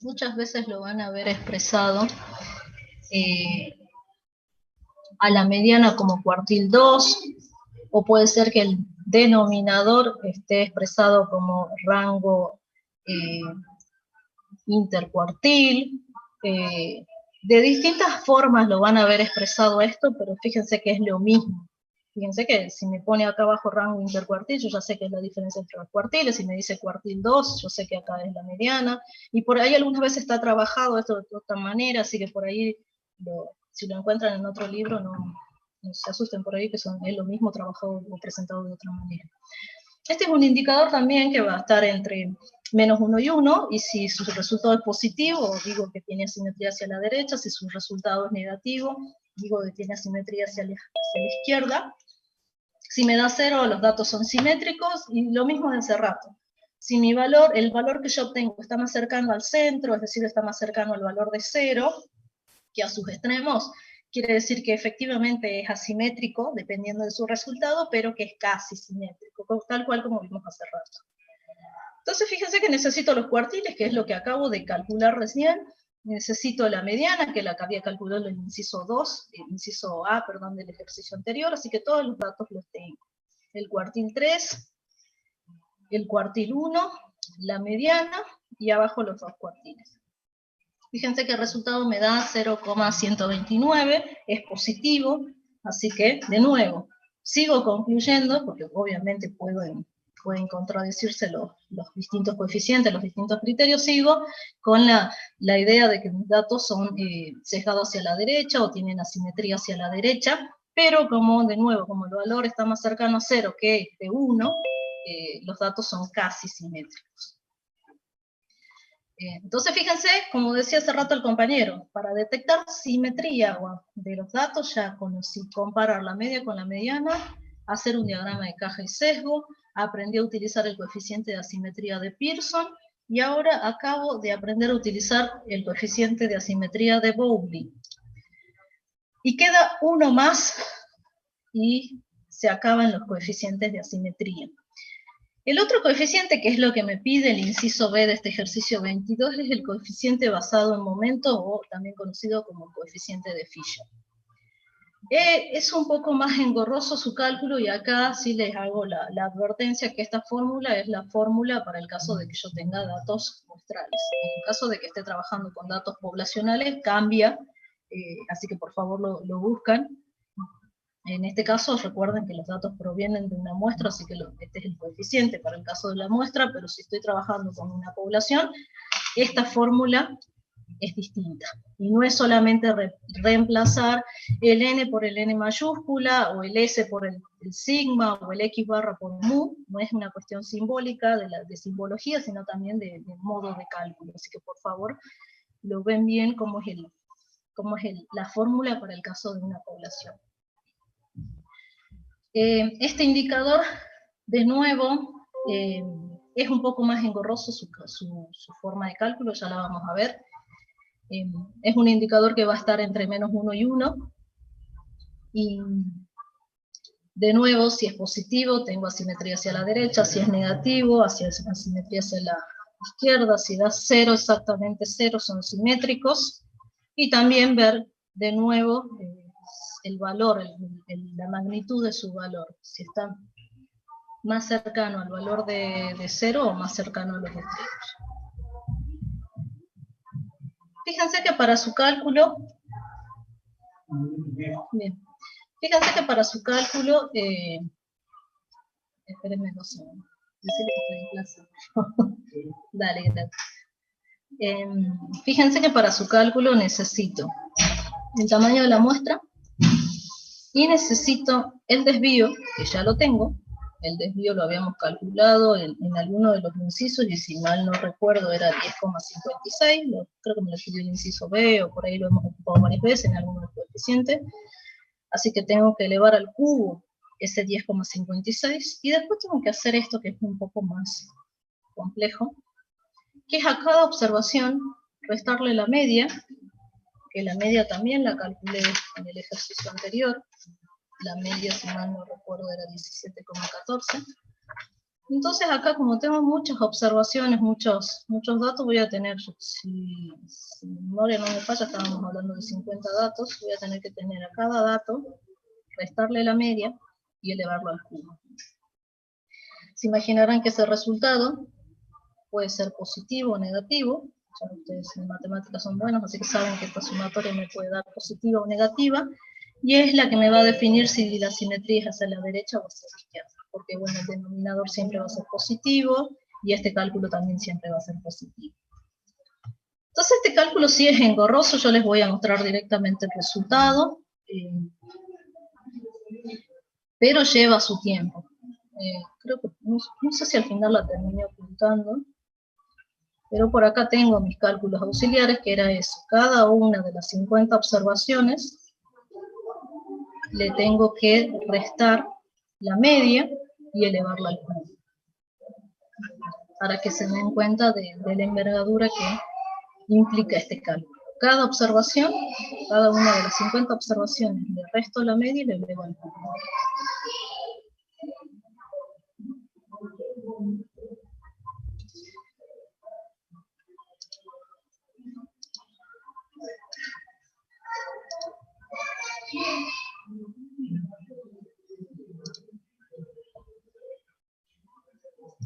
Muchas veces lo van a ver expresado a la mediana como cuartil 2, o puede ser que el denominador esté expresado como rango intercuartil. De distintas formas lo van a ver expresado esto, pero fíjense que es lo mismo. Fíjense que si me pone acá abajo rango intercuartil, yo ya sé que es la diferencia entre los cuartiles. Si me dice cuartil 2, yo sé que acá es la mediana. Y por ahí algunas veces está trabajado esto de otra manera, así que por ahí, si lo encuentran en otro libro, no se asusten por ahí, que es lo mismo trabajado o presentado de otra manera. Este es un indicador también que va a estar entre -1 y 1, y si su resultado es positivo, digo que tiene asimetría hacia la derecha. Si su resultado es negativo, digo que tiene asimetría hacia la izquierda. Si me da 0, los datos son simétricos, y lo mismo de hace rato. Si el valor que yo obtengo está más cercano al centro, es decir, está más cercano al valor de 0 que a sus extremos, quiere decir que efectivamente es asimétrico, dependiendo de su resultado, pero que es casi simétrico, tal cual como vimos hace rato. Entonces fíjense que necesito los cuartiles, que es lo que acabo de calcular recién. Necesito la mediana, que la que había calculado en el inciso 2, el inciso A, perdón, del ejercicio anterior, así que todos los datos los tengo. El cuartil 3, el cuartil 1, la mediana, y abajo los dos cuartiles. Fíjense que el resultado me da 0,129, es positivo, así que, de nuevo, sigo concluyendo, porque obviamente puedo pueden contradecirse los distintos coeficientes, los distintos criterios. Sigo con la idea de que mis datos son sesgados hacia la derecha o tienen asimetría hacia la derecha, pero como, de nuevo, como el valor está más cercano a 0 que de 1, los datos son casi simétricos. Entonces, fíjense, como decía hace rato el compañero, para detectar simetría de los datos, ya conocí comparar la media con la mediana, hacer un diagrama de caja y sesgo, aprendí a utilizar el coeficiente de asimetría de Pearson, y ahora acabo de aprender a utilizar el coeficiente de asimetría de Bowlby. Y queda uno más, y se acaban los coeficientes de asimetría. El otro coeficiente, que es lo que me pide el inciso B de este ejercicio 22, es el coeficiente basado en momento, o también conocido como el coeficiente de Fisher. Es un poco más engorroso su cálculo, y acá sí les hago la advertencia que esta fórmula es la fórmula para el caso de que yo tenga datos muestrales. En el caso de que esté trabajando con datos poblacionales, cambia, así que por favor lo buscan. En este caso, recuerden que los datos provienen de una muestra, así que este es el coeficiente para el caso de la muestra, pero si estoy trabajando con una población, esta fórmula es distinta. Y no es solamente reemplazar el n por el n mayúscula, o el s por el sigma, o el x barra por mu, no es una cuestión simbólica de simbología, sino también de modo de cálculo. Así que por favor, lo ven bien cómo es la fórmula para el caso de una población. Este indicador, de nuevo, es un poco más engorroso su forma de cálculo, ya la vamos a ver. Es un indicador que va a estar entre -1 y 1, y de nuevo, si es positivo, tengo asimetría hacia la derecha; si es negativo, asimetría hacia la izquierda; si da 0, exactamente 0, son simétricos, y también ver, de nuevo, el valor, la magnitud de su valor, si está más cercano al valor de 0 o más cercano a los extremos. Fíjense que para su cálculo, espérenme 2 segundos, decirle que estoy en clase. Dale, gracias. Fíjense que para su cálculo necesito el tamaño de la muestra, y necesito el desvío, que ya lo tengo. El desvío lo habíamos calculado en alguno de los incisos, y si mal no recuerdo era 10,56, creo que me lo pidió el inciso B, o por ahí lo hemos ocupado varias veces en algunos de los coeficientes. Así que tengo que elevar al cubo ese 10,56, y después tengo que hacer esto, que es un poco más complejo, que es a cada observación restarle la media, que la media también la calculé en el ejercicio anterior. La media, si mal no recuerdo, era 17,14. Entonces acá, como tengo muchas observaciones, muchos datos, voy a tener, si mi memoria no me falla, estábamos hablando de 50 datos, voy a tener que tener a cada dato, restarle la media y elevarlo al cubo. Se imaginarán que ese resultado puede ser positivo o negativo. Ya ustedes en matemáticas son buenos, así que saben que esta sumatoria me puede dar positiva o negativa, y es la que me va a definir si la simetría es hacia la derecha o hacia la izquierda, porque bueno, el denominador siempre va a ser positivo, y este cálculo también siempre va a ser positivo. Entonces este cálculo sí es engorroso, yo les voy a mostrar directamente el resultado, pero lleva su tiempo. Creo que, no sé si al final la terminé ocultando, pero por acá tengo mis cálculos auxiliares, que era eso: cada una de las 50 observaciones le tengo que restar la media y elevarla al cubo, para que se den cuenta de la envergadura que implica este cálculo. Cada observación, cada una de las 50 observaciones, le resto la media y le elevo al cubo.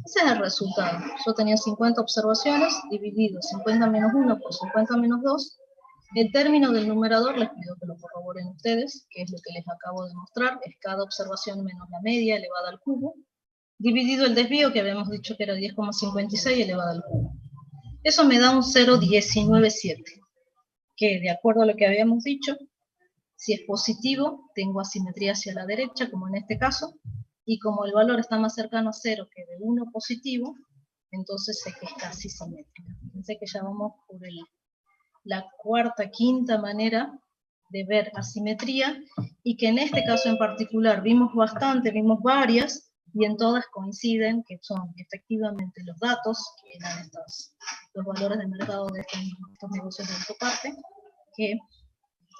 Ese es el resultado. Yo tenía 50 observaciones, dividido 50 menos 1 por 50 menos 2. El término del numerador, les pido que lo corroboren ustedes, que es lo que les acabo de mostrar, es cada observación menos la media elevada al cubo. dividido el desvío, que habíamos dicho que era 10,56 elevado al cubo. Eso me da un 0,197, que de acuerdo a lo que habíamos dicho, si es positivo, tengo asimetría hacia la derecha, como en este caso, y como el valor está más cercano a 0 que de 1 positivo, entonces sé que es casi simétrica. Fíjense que ya vamos por la cuarta, quinta manera de ver asimetría, y que en este caso en particular vimos varias, y en todas coinciden que son efectivamente los datos, que eran los valores de mercado de estos negocios de autoparte, que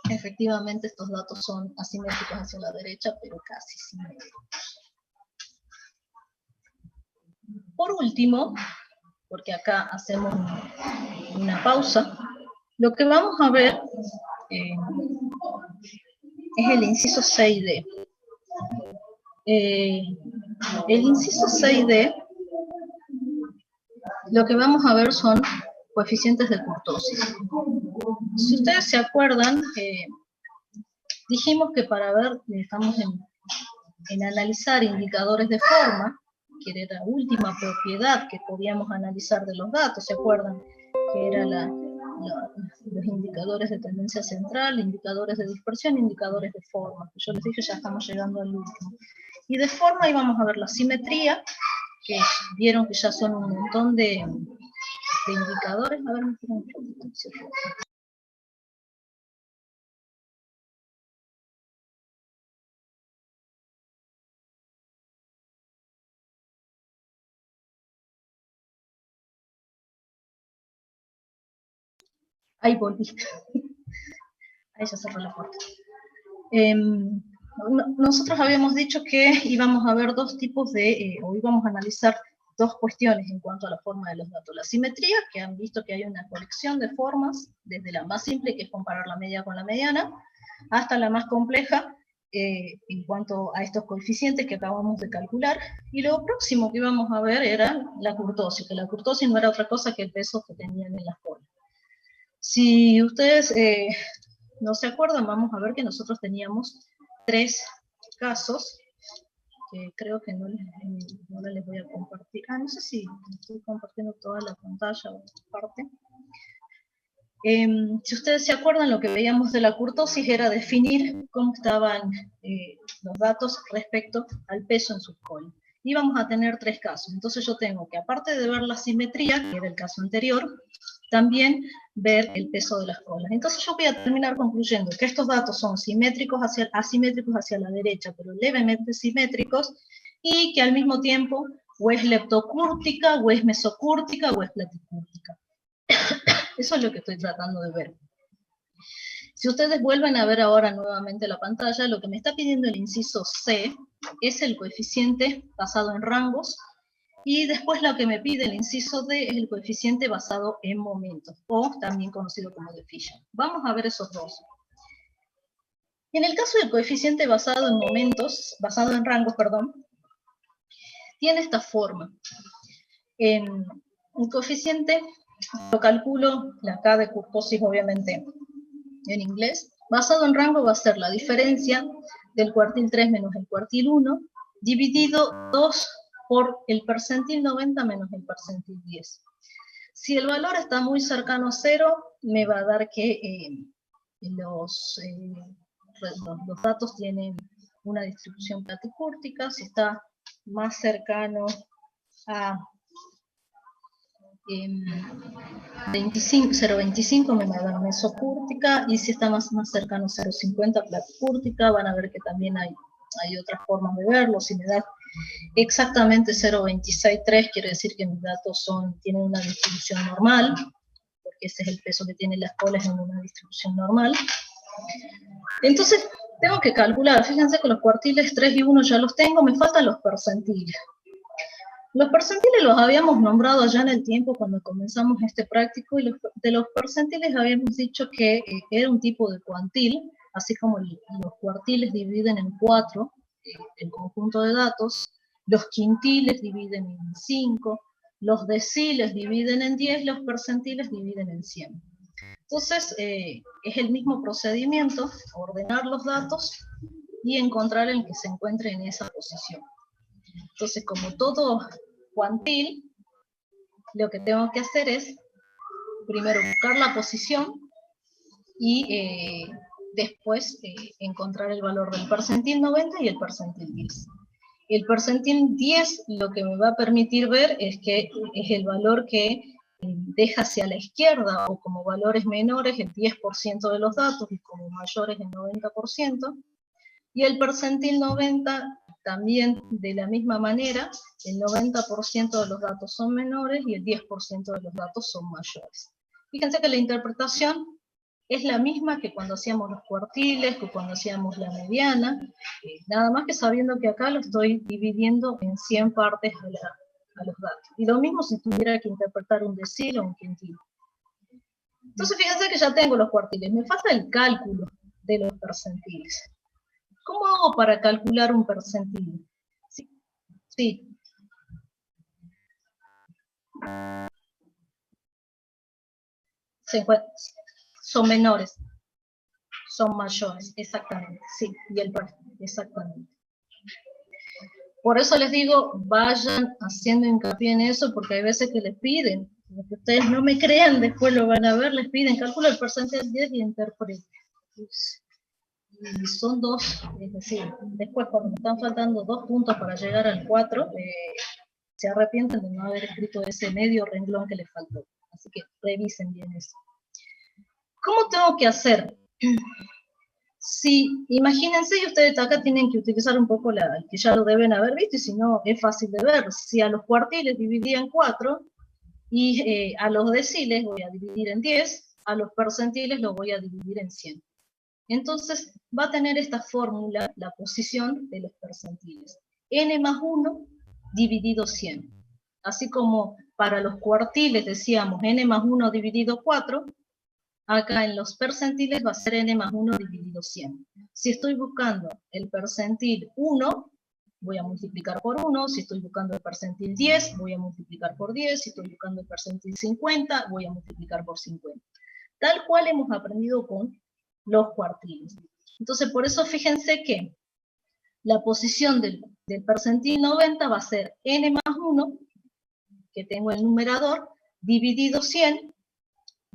efectivamente estos datos son asimétricos hacia la derecha, pero casi simétricos. Por último, porque acá hacemos una pausa, lo que vamos a ver es el inciso 6D. El inciso 6D, lo que vamos a ver son coeficientes de kurtosis. Si ustedes se acuerdan, dijimos que para ver, estamos en analizar indicadores de forma, que era la última propiedad que podíamos analizar de los datos, ¿se acuerdan? Que era los indicadores de tendencia central, indicadores de dispersión, indicadores de forma. Yo les dije, ya estamos llegando al último. Y de forma íbamos a ver la simetría, que vieron que ya son un montón de indicadores. A ver, me espera un poquito, ¿cierto? Ahí volví. Ahí ya cerró la puerta. Nosotros habíamos dicho que íbamos a ver dos tipos o íbamos a analizar dos cuestiones en cuanto a la forma de los datos. La simetría, que han visto que hay una colección de formas, desde la más simple, que es comparar la media con la mediana, hasta la más compleja, en cuanto a estos coeficientes que acabamos de calcular. Y lo próximo que íbamos a ver era la kurtosis, que la kurtosis no era otra cosa que el peso que tenían en las colas. Si ustedes no se acuerdan, vamos a ver que nosotros teníamos 3 casos, que creo que no les voy a compartir. No sé si estoy compartiendo toda la pantalla o parte. Si ustedes se acuerdan, lo que veíamos de la kurtosis era definir cómo estaban los datos respecto al peso en sus colas. Y vamos a tener 3 casos. Entonces yo tengo que, aparte de ver la simetría, que era el caso anterior, también ver el peso de las colas. Entonces yo voy a terminar concluyendo que estos datos son asimétricos hacia la derecha, pero levemente simétricos, y que al mismo tiempo o es leptocúrtica, o es mesocúrtica, o es platicúrtica. Eso es lo que estoy tratando de ver. Si ustedes vuelven a ver ahora nuevamente la pantalla, lo que me está pidiendo el inciso C es el coeficiente basado en rangos, y después lo que me pide el inciso D es el coeficiente basado en momentos, o también conocido como de Fisher. Vamos a ver esos dos. En el caso del coeficiente basado en momentos, basado en rangos, perdón, tiene esta forma. El coeficiente lo calculo, la K de kurtosis obviamente en inglés. Basado en rango va a ser la diferencia del cuartil 3 menos el cuartil 1, dividido 2 por el percentil 90 menos el percentil 10. Si el valor está muy cercano a 0, me va a dar que los datos tienen una distribución platicúrtica. Si está más cercano a 0,25 me va a dar mesocúrtica, y si está más cercano a 0,50 platicúrtica. Van a ver que también hay otras formas de verlo. Si me da exactamente 0,263, quiere decir que mis datos tienen una distribución normal, porque ese es el peso que tienen las colas en una distribución normal. Entonces tengo que calcular, fíjense que los cuartiles 3 y 1 ya los tengo, me faltan los percentiles. Los percentiles los habíamos nombrado allá en el tiempo cuando comenzamos este práctico, y de los percentiles habíamos dicho que era un tipo de cuantil, así como los cuartiles dividen en 4 el conjunto de datos, los quintiles dividen en 5, los deciles dividen en 10, los percentiles dividen en 100. Entonces, es el mismo procedimiento, ordenar los datos y encontrar el que se encuentre en esa posición. Entonces, como todo cuantil, lo que tengo que hacer es, primero buscar la posición, y después encontrar el valor del percentil 90 y el percentil 10. El percentil 10 lo que me va a permitir ver es que es el valor que deja hacia la izquierda, o como valores menores el 10% de los datos y como mayores el 90%, y el percentil 90 también de la misma manera, el 90% de los datos son menores y el 10% de los datos son mayores. Fíjense que la interpretación es la misma que cuando hacíamos los cuartiles, que cuando hacíamos la mediana, nada más que sabiendo que acá lo estoy dividiendo en 100 partes a los datos. Y lo mismo si tuviera que interpretar un decil o un quintil. Entonces fíjense que ya tengo los cuartiles, me falta el cálculo de los percentiles. ¿Cómo hago para calcular un percentil? Sí. Son menores, son mayores, exactamente, sí, y exactamente. Por eso les digo, vayan haciendo hincapié en eso, porque hay veces que les piden, lo que ustedes no me crean, después lo van a ver, les piden, calcula el porcentaje 10 y interprete. Y son dos, es decir, después cuando me están faltando 2 puntos para llegar al 4, se arrepienten de no haber escrito ese medio renglón que les faltó. Así que revisen bien eso. ¿Cómo tengo que hacer? Si, imagínense, y ustedes acá tienen que utilizar un poco que ya lo deben haber visto, y si no, es fácil de ver. Si a los cuartiles dividí en 4, y a los deciles voy a dividir en 10, a los percentiles los voy a dividir en 100. Entonces, va a tener esta fórmula la posición de los percentiles. N más 1 dividido 100. Así como para los cuartiles decíamos N más 1 dividido 4, acá en los percentiles va a ser N más 1 dividido 100. Si estoy buscando el percentil 1, voy a multiplicar por 1. Si estoy buscando el percentil 10, voy a multiplicar por 10. Si estoy buscando el percentil 50, voy a multiplicar por 50. Tal cual hemos aprendido con los cuartiles. Entonces, por eso fíjense que la posición del percentil 90 va a ser N más 1, que tengo el numerador, dividido 100,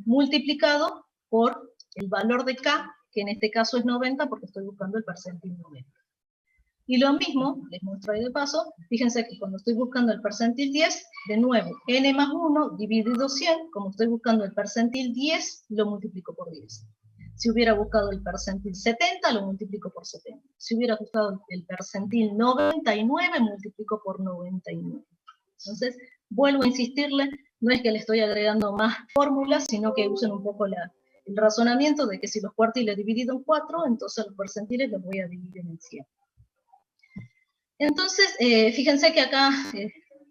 multiplicado por el valor de K, que en este caso es 90, porque estoy buscando el percentil 90. Y lo mismo, les muestro ahí de paso, fíjense que cuando estoy buscando el percentil 10, de nuevo, N más 1 dividido 100, como estoy buscando el percentil 10, lo multiplico por 10. Si hubiera buscado el percentil 70, lo multiplico por 70. Si hubiera buscado el percentil 99, multiplico por 99. Entonces, vuelvo a insistirle, no es que le estoy agregando más fórmulas, sino que usen un poco el razonamiento de que si los cuartiles dividido en 4, entonces los percentiles los voy a dividir en 100. Entonces, fíjense que acá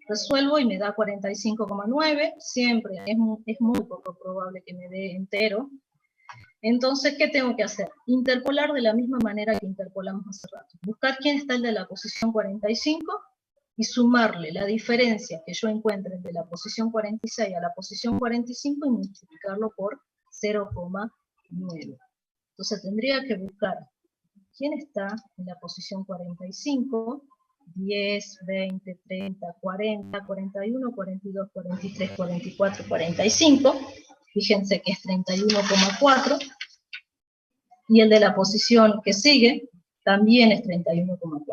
resuelvo y me da 45,9, siempre es muy poco probable que me dé entero. Entonces, ¿qué tengo que hacer? Interpolar de la misma manera que interpolamos hace rato. Buscar quién está el de la posición 45 y sumarle la diferencia que yo encuentre entre la posición 46 a la posición 45 y multiplicarlo por 0,9. Entonces tendría que buscar quién está en la posición 45, 10, 20, 30, 40, 41, 42, 43, 44, 45. Fíjense que es 31,4, y el de la posición que sigue también es 31,4.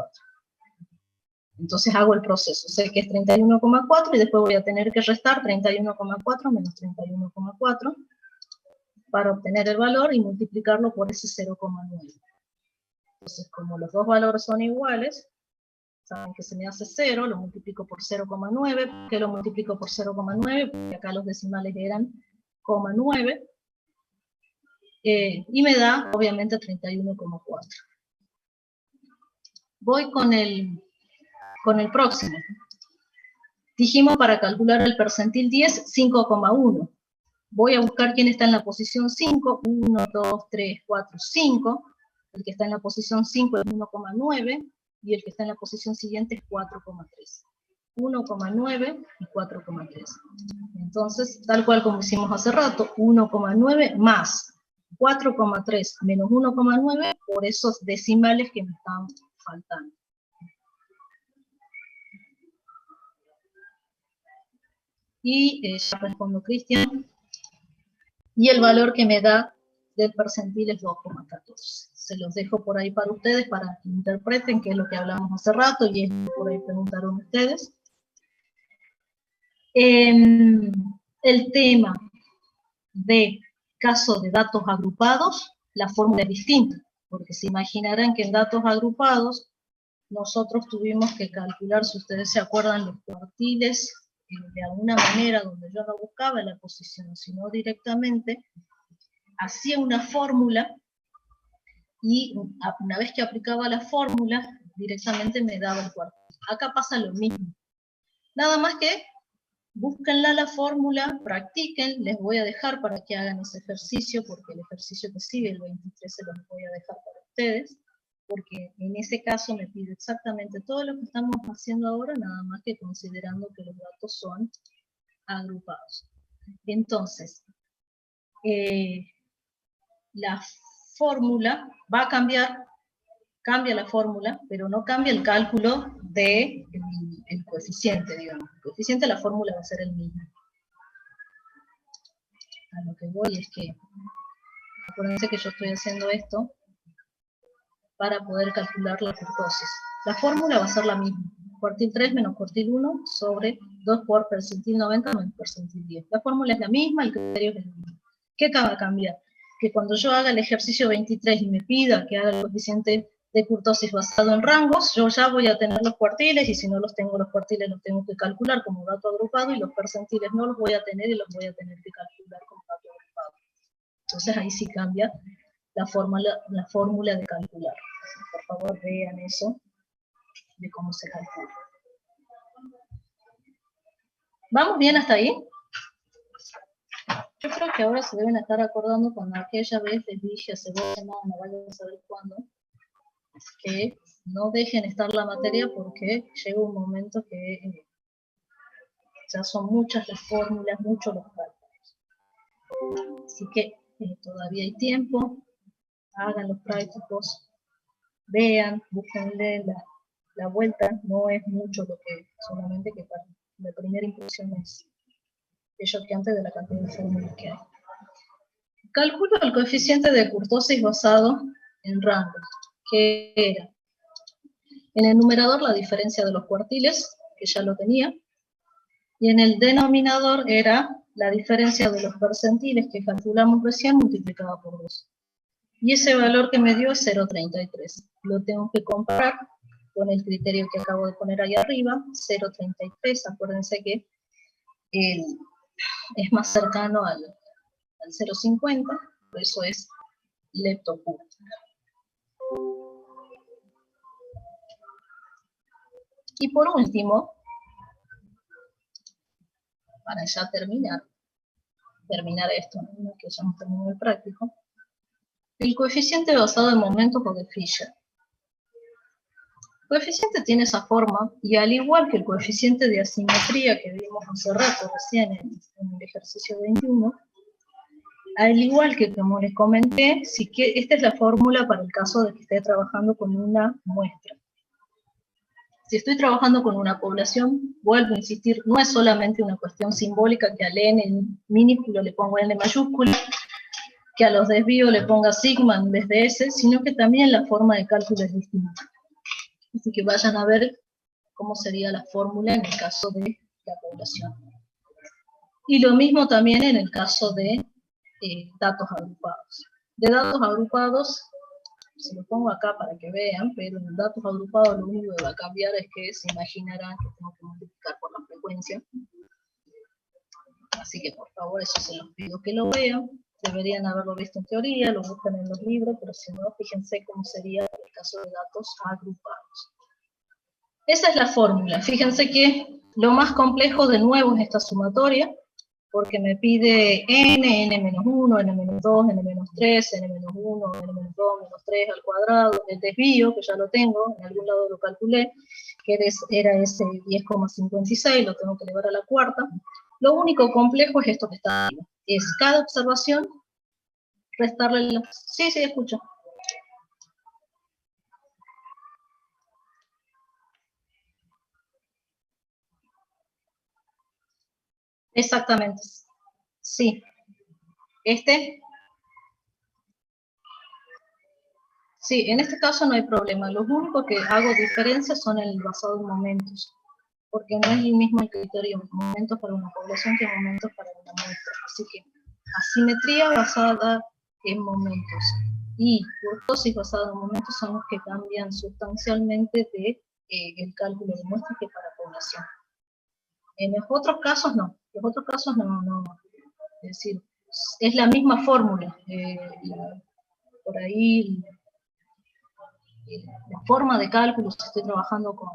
Entonces hago el proceso, sé que es 31,4 y después voy a tener que restar 31,4 menos 31,4 para obtener el valor y multiplicarlo por ese 0,9. Entonces, como los dos valores son iguales, saben que se me hace 0, lo multiplico por 0,9. ¿Por qué lo multiplico por 0,9? Porque acá los decimales eran 0,9. Y me da, obviamente, 31,4. Voy con el próximo. Dijimos para calcular el percentil 10, 5,1. Voy a buscar quién está en la posición 5. 1, 2, 3, 4, 5. El que está en la posición 5 es 1,9. Y el que está en la posición siguiente es 4,3. 1,9 y 4,3. Entonces, tal cual como hicimos hace rato, 1,9 más 4,3 menos 1,9 por esos decimales que me están faltando. y ya respondo Cristian, y el valor que me da del percentil es 2,14. Se los dejo por ahí para ustedes, para que interpreten qué es lo que hablamos hace rato, y es por ahí preguntaron ustedes. El tema de caso de datos agrupados, la fórmula es distinta, porque se imaginarán que en datos agrupados nosotros tuvimos que calcular, si ustedes se acuerdan, los cuartiles de alguna manera, donde yo no buscaba la posición, sino directamente hacía una fórmula, y una vez que aplicaba la fórmula, directamente me daba el cuartil. Acá pasa lo mismo, nada más que búsquenla la fórmula, practiquen, les voy a dejar para que hagan ese ejercicio, porque el ejercicio que sigue, el 23, se los voy a dejar para ustedes, porque en ese caso me pide exactamente todo lo que estamos haciendo ahora, nada más que considerando que los datos son agrupados. Entonces, la fórmula va a cambiar, cambia la fórmula, pero no cambia el cálculo del coeficiente, digamos. El coeficiente de la fórmula va a ser el mismo. A lo que voy es que, acuérdense que yo estoy haciendo esto para poder calcular la kurtosis. La fórmula va a ser la misma. Cuartil 3 menos cuartil 1 sobre 2 por percentil 90 menos percentil 10. La fórmula es la misma, el criterio es el mismo. ¿Qué acaba de cambiar? Que cuando yo haga el ejercicio 23 y me pida que haga el coeficiente de kurtosis basado en rangos, yo ya voy a tener los cuartiles, y si no los tengo los cuartiles los tengo que calcular como dato agrupado, y los percentiles no los voy a tener y los voy a tener que calcular como dato agrupado. Entonces ahí sí cambia la fórmula de calcular. Por favor, vean eso, de cómo se calcula. ¿Vamos bien hasta ahí? Yo creo que ahora se deben estar acordando cuando aquella vez les dije hace 2 semanas, vaya a saber cuándo, que no dejen estar la materia, porque llega un momento que ya son muchas las fórmulas, muchos los cálculos. Así que todavía hay tiempo, hagan los prácticos, vean, búsquenle la vuelta, no es mucho lo que, solamente que para la primera impresión es choqueante de la cantidad de fórmulas que hay. Calculo el coeficiente de kurtosis basado en rangos, que era en el numerador la diferencia de los cuartiles, que ya lo tenía, y en el denominador era la diferencia de los percentiles que calculamos recién multiplicada por 2. Y ese valor que me dio es 0,33. Lo tengo que comparar con el criterio que acabo de poner ahí arriba, 0,33. Acuérdense que es más cercano al 0,50, por eso es leptocúbica. Y por último, para ya terminar esto, ¿no? Que ya hemos terminado el práctico, el coeficiente basado en momentos o de Fisher. El coeficiente tiene esa forma, y al igual que el coeficiente de asimetría que vimos hace rato recién en el ejercicio 21, al igual que como les comenté, esta es la fórmula para el caso de que esté trabajando con una muestra. Si estoy trabajando con una población, vuelvo a insistir, no es solamente una cuestión simbólica que al n minúsculo le pongo n mayúscula, que a los desvíos le ponga sigma en vez de s, sino que también la forma de cálculo es distinta. Así que vayan a ver cómo sería la fórmula en el caso de la población. Y lo mismo también en el caso de datos agrupados. De datos agrupados, se lo pongo acá para que vean, pero en datos agrupados lo único que va a cambiar es que se imaginarán que tengo que multiplicar por la frecuencia. Así que por favor, eso se los pido que lo vean. Deberían haberlo visto en teoría, lo buscan en los libros, pero si no, fíjense cómo sería el caso de datos agrupados. Esa es la fórmula. Fíjense que lo más complejo de nuevo es esta sumatoria, porque me pide n-1, n-2, n-3, n-1, n-2, menos 3 al cuadrado, el desvío, que ya lo tengo, en algún lado lo calculé, que era ese 10,56, lo tengo que elevar a la cuarta. Lo único complejo es esto que está arriba, es cada observación, restarle la... Sí, escucho. Exactamente. Sí. Sí, en este caso no hay problema. Lo único que hago diferencia son el basado en momentos, porque no es el mismo el criterio de momentos para una población que momentos para una muestra. Así que asimetría basada en momentos y kurtosis basada en momentos son los que cambian sustancialmente de el cálculo de muestras que para población. En los otros casos no. Los otros casos no. Es decir, es la misma fórmula. Por ahí la forma de cálculo, si estoy trabajando con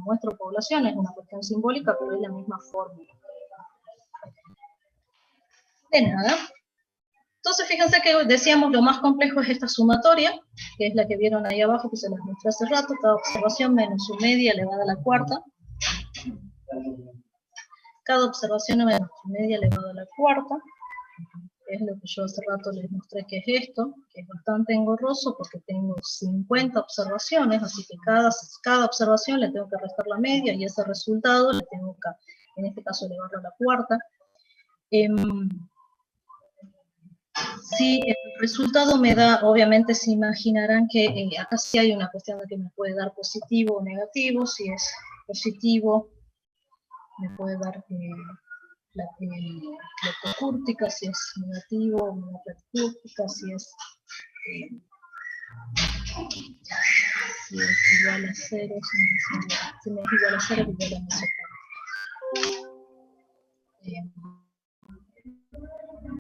muestra o población, es una cuestión simbólica, pero es la misma fórmula. De nada. Entonces, fíjense que decíamos lo más complejo es esta sumatoria, que es la que vieron ahí abajo, que se las mostré hace rato, cada observación menos su media elevada a la cuarta. Cada observación menos su media elevada a la cuarta. Es lo que yo hace rato les mostré que es esto, que es bastante engorroso porque tengo 50 observaciones, así que cada observación le tengo que restar la media y ese resultado le tengo que, en este caso, elevarlo a la cuarta. Si el resultado me da, obviamente se imaginarán que acá sí hay una cuestión de que me puede dar positivo o negativo. Si es positivo, me puede dar la leptocúrtica, si es negativo, una platicúrtica, si es igual a 0, si me es igual a 0, es igual a mesocúrtica.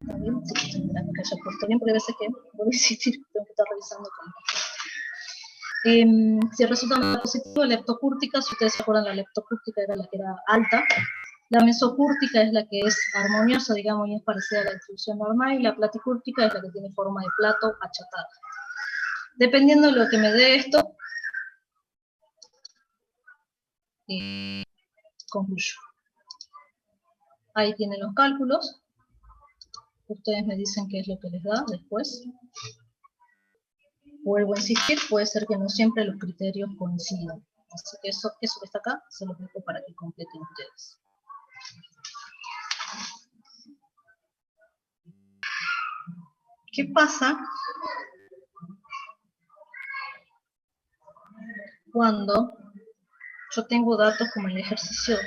¿Está bien? Sí, tendrán que haya puesto bien, porque a veces que voy a insistir, tengo que estar revisando con... si el resultado me da positivo, la leptocúrtica, si ustedes se acuerdan, la leptocúrtica era la que era alta. La mesocúrtica es la que es armoniosa, digamos, y es parecida a la distribución normal, y la platicúrtica es la que tiene forma de plato achatada. Dependiendo de lo que me dé esto, concluyo. Ahí tienen los cálculos. Ustedes me dicen qué es lo que les da después. Vuelvo a insistir, puede ser que no siempre los criterios coincidan. Así que eso que está acá, se los dejo para que completen ustedes. ¿Qué pasa cuando yo tengo datos como el ejercicio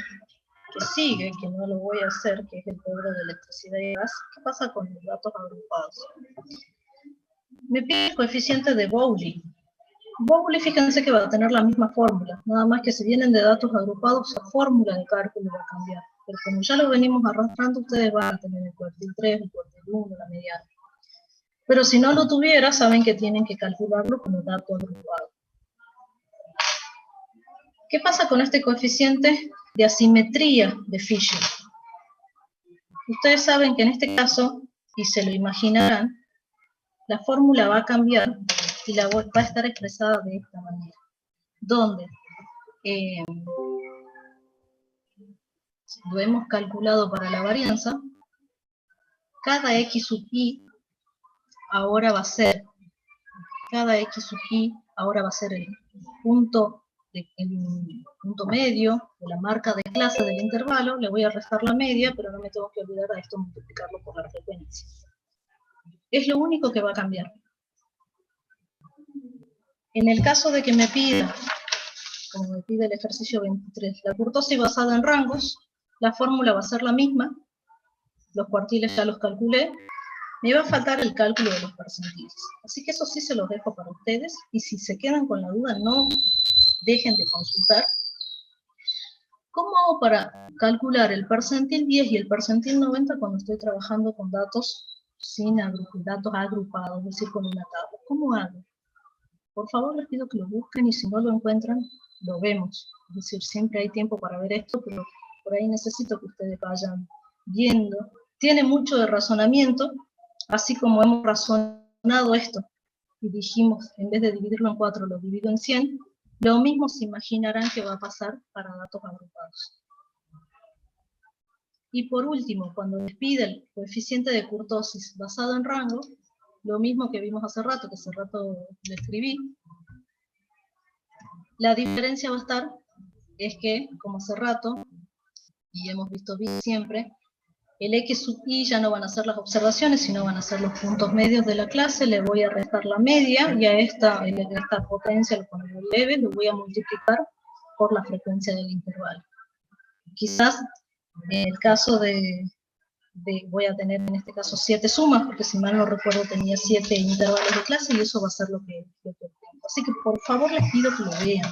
que sigue, que no lo voy a hacer, que es el cobro de electricidad y gas? ¿Qué pasa con los datos agrupados? Me pide el coeficiente de Bowley. Bowley, fíjense que va a tener la misma fórmula, nada más que si vienen de datos agrupados, la fórmula de cálculo va a cambiar. Pero como ya lo venimos arrastrando, ustedes van a tener el cuartil 3, el cuartil 1, la mediana. Pero si no lo tuviera, saben que tienen que calcularlo como dato agrupado. ¿Qué pasa con este coeficiente de asimetría de Fisher? Ustedes saben que en este caso, y se lo imaginarán, la fórmula va a cambiar y va a estar expresada de esta manera. Donde lo hemos calculado para la varianza, cada x sub i ahora va a ser, el punto medio, o la marca de clase del intervalo. Le voy a restar la media, pero no me tengo que olvidar a esto multiplicarlo por la frecuencia. Es lo único que va a cambiar. En el caso de que me pida, como me pide el ejercicio 23, la kurtosis basada en rangos, la fórmula va a ser la misma, los cuartiles ya los calculé, me va a faltar el cálculo de los percentiles. Así que eso sí se los dejo para ustedes, y si se quedan con la duda, no dejen de consultar. ¿Cómo hago para calcular el percentil 10 y el percentil 90 cuando estoy trabajando con datos sin datos agrupados, es decir, con una tabla? ¿Cómo hago? Por favor, les pido que lo busquen, y si no lo encuentran, lo vemos. Es decir, siempre hay tiempo para ver esto, pero por ahí necesito que ustedes vayan viendo. Tiene mucho de razonamiento, así como hemos razonado esto, y dijimos, en vez de dividirlo en 4, lo divido en 100, lo mismo se imaginarán que va a pasar para datos agrupados. Y por último, cuando les pide el coeficiente de kurtosis basado en rango, lo mismo que vimos hace rato, que hace rato lo escribí, la diferencia va a estar, es que, como hace rato, y hemos visto bien siempre, El X sub I ya no van a ser las observaciones, sino van a ser los puntos medios de la clase. Le voy a restar la media, y a esta potencia con el leve lo voy a multiplicar por la frecuencia del intervalo. Quizás en el caso voy a tener en este caso 7 sumas, porque si mal no recuerdo tenía 7 intervalos de clase, y eso va a ser lo que obtengo. Así que por favor les pido que lo vean,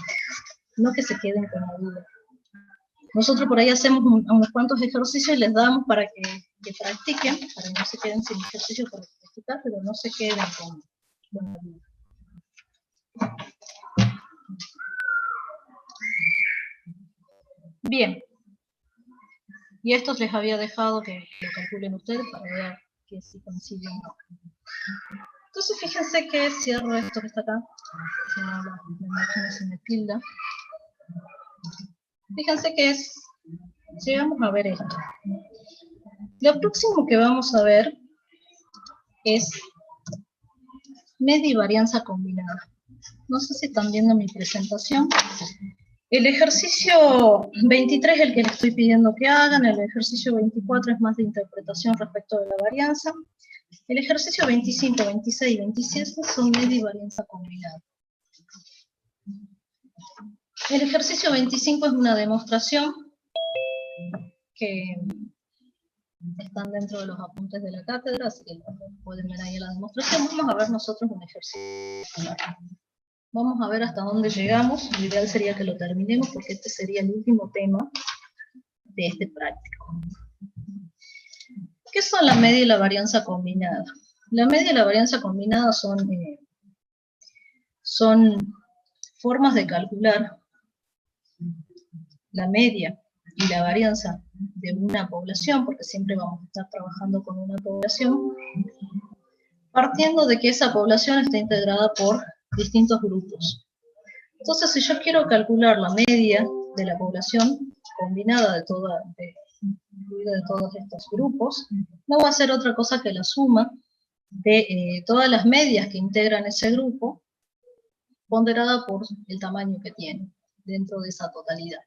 no que se queden con la duda. Nosotros por ahí hacemos unos cuantos ejercicios y les damos para que practiquen, para que no se queden sin ejercicio para practicar, pero no se queden con la duda. Bien. Y estos les había dejado que lo calculen ustedes para ver que si coinciden o no. Entonces fíjense que cierro esto que está acá, si no la máquina se me tilda. Fíjense que llegamos a ver esto. Lo próximo que vamos a ver es media y varianza combinada. No sé si están viendo mi presentación. El ejercicio 23 es el que les estoy pidiendo que hagan, el ejercicio 24 es más de interpretación respecto de la varianza. El ejercicio 25, 26 y 27 son media y varianza combinada. El ejercicio 25 es una demostración que están dentro de los apuntes de la cátedra, así que pueden ver ahí la demostración. Vamos a ver nosotros un ejercicio. Vamos a ver hasta dónde llegamos. Lo ideal sería que lo terminemos, porque este sería el último tema de este práctico. ¿Qué son la media y la varianza combinada? La media y la varianza combinada son formas de calcular la media y la varianza de una población, porque siempre vamos a estar trabajando con una población, partiendo de que esa población está integrada por distintos grupos. Entonces, si yo quiero calcular la media de la población combinada de todos estos grupos, no va a ser otra cosa que la suma de todas las medias que integran ese grupo, ponderada por el tamaño que tiene dentro de esa totalidad.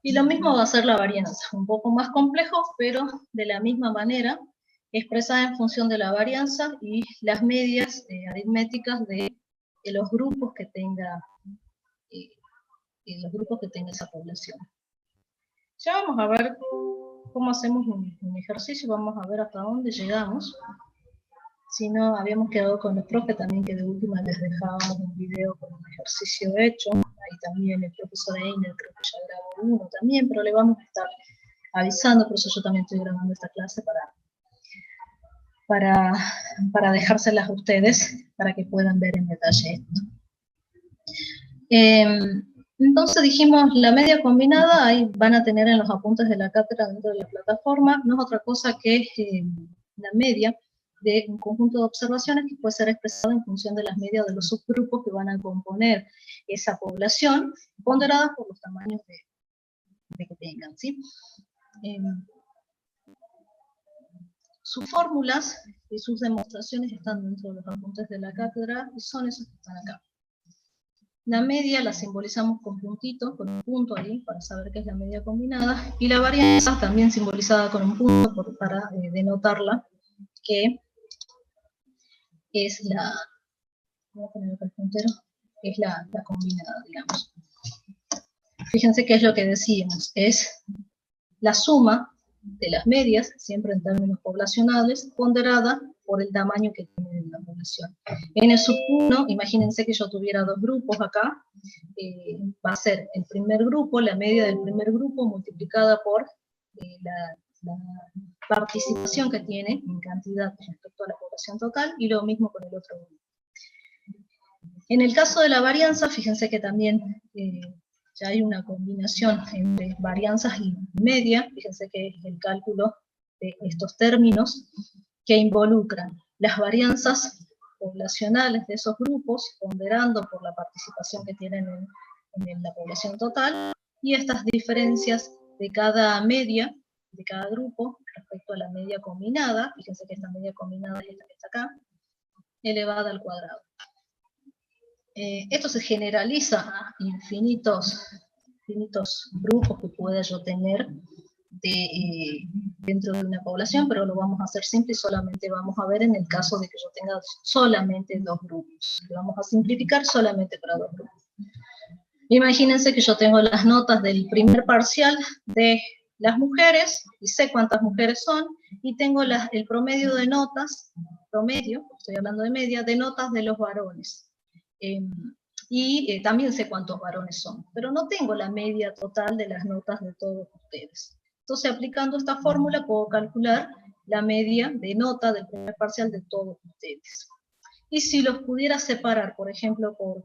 Y lo mismo va a ser la varianza, un poco más complejo, pero de la misma manera, expresada en función de la varianza y las medias aritméticas de los grupos que tenga esa población. Ya vamos a ver cómo hacemos un ejercicio, vamos a ver hasta dónde llegamos. Si no, habíamos quedado con los profes también, que de última les dejábamos un video con un ejercicio hecho. Ahí también el profesor Einer creo que ya grabó uno también, pero le vamos a estar avisando, por eso yo también estoy grabando esta clase para dejárselas a ustedes, para que puedan ver en detalle esto. Entonces dijimos, la media combinada, ahí van a tener en los apuntes de la cátedra dentro de la plataforma, no es otra cosa que la media de un conjunto de observaciones que puede ser expresado en función de las medias de los subgrupos que van a componer esa población, ponderadas por los tamaños de que tengan, ¿sí? Sus fórmulas y sus demostraciones están dentro de los apuntes de la cátedra y son esos que están acá. La media la simbolizamos con puntitos, con un punto ahí, para saber que es la media combinada, y la varianza también simbolizada con un punto para denotarla, que es la, voy a poner acá el puntero, es la combinada, digamos. Fíjense qué es lo que decíamos, es la suma de las medias, siempre en términos poblacionales, ponderada por el tamaño que tiene la población. En el sub 1, imagínense que yo tuviera dos grupos acá, va a ser el primer grupo, la media del primer grupo multiplicada por la participación que tiene en cantidad respecto a la población total, y lo mismo con el otro grupo. En el caso de la varianza, fíjense que también ya hay una combinación entre varianzas y media, fíjense que es el cálculo de estos términos que involucran las varianzas poblacionales de esos grupos, ponderando por la participación que tienen en la población total, y estas diferencias de cada media, de cada grupo, respecto a la media combinada, fíjense que esta media combinada es esta que está acá, elevada al cuadrado. Esto se generaliza a infinitos grupos que pueda yo tener dentro de una población, pero lo vamos a hacer simple y solamente vamos a ver en el caso de que yo tenga solamente 2 grupos. Lo vamos a simplificar solamente para 2 grupos. Imagínense que yo tengo las notas del primer parcial de las mujeres, y sé cuántas mujeres son, y tengo el promedio de notas, estoy hablando de media, de notas de los varones. También sé cuántos varones son, pero no tengo la media total de las notas de todos ustedes. Entonces, aplicando esta fórmula, puedo calcular la media de nota del primer parcial de todos ustedes. Y si los pudiera separar, por ejemplo, por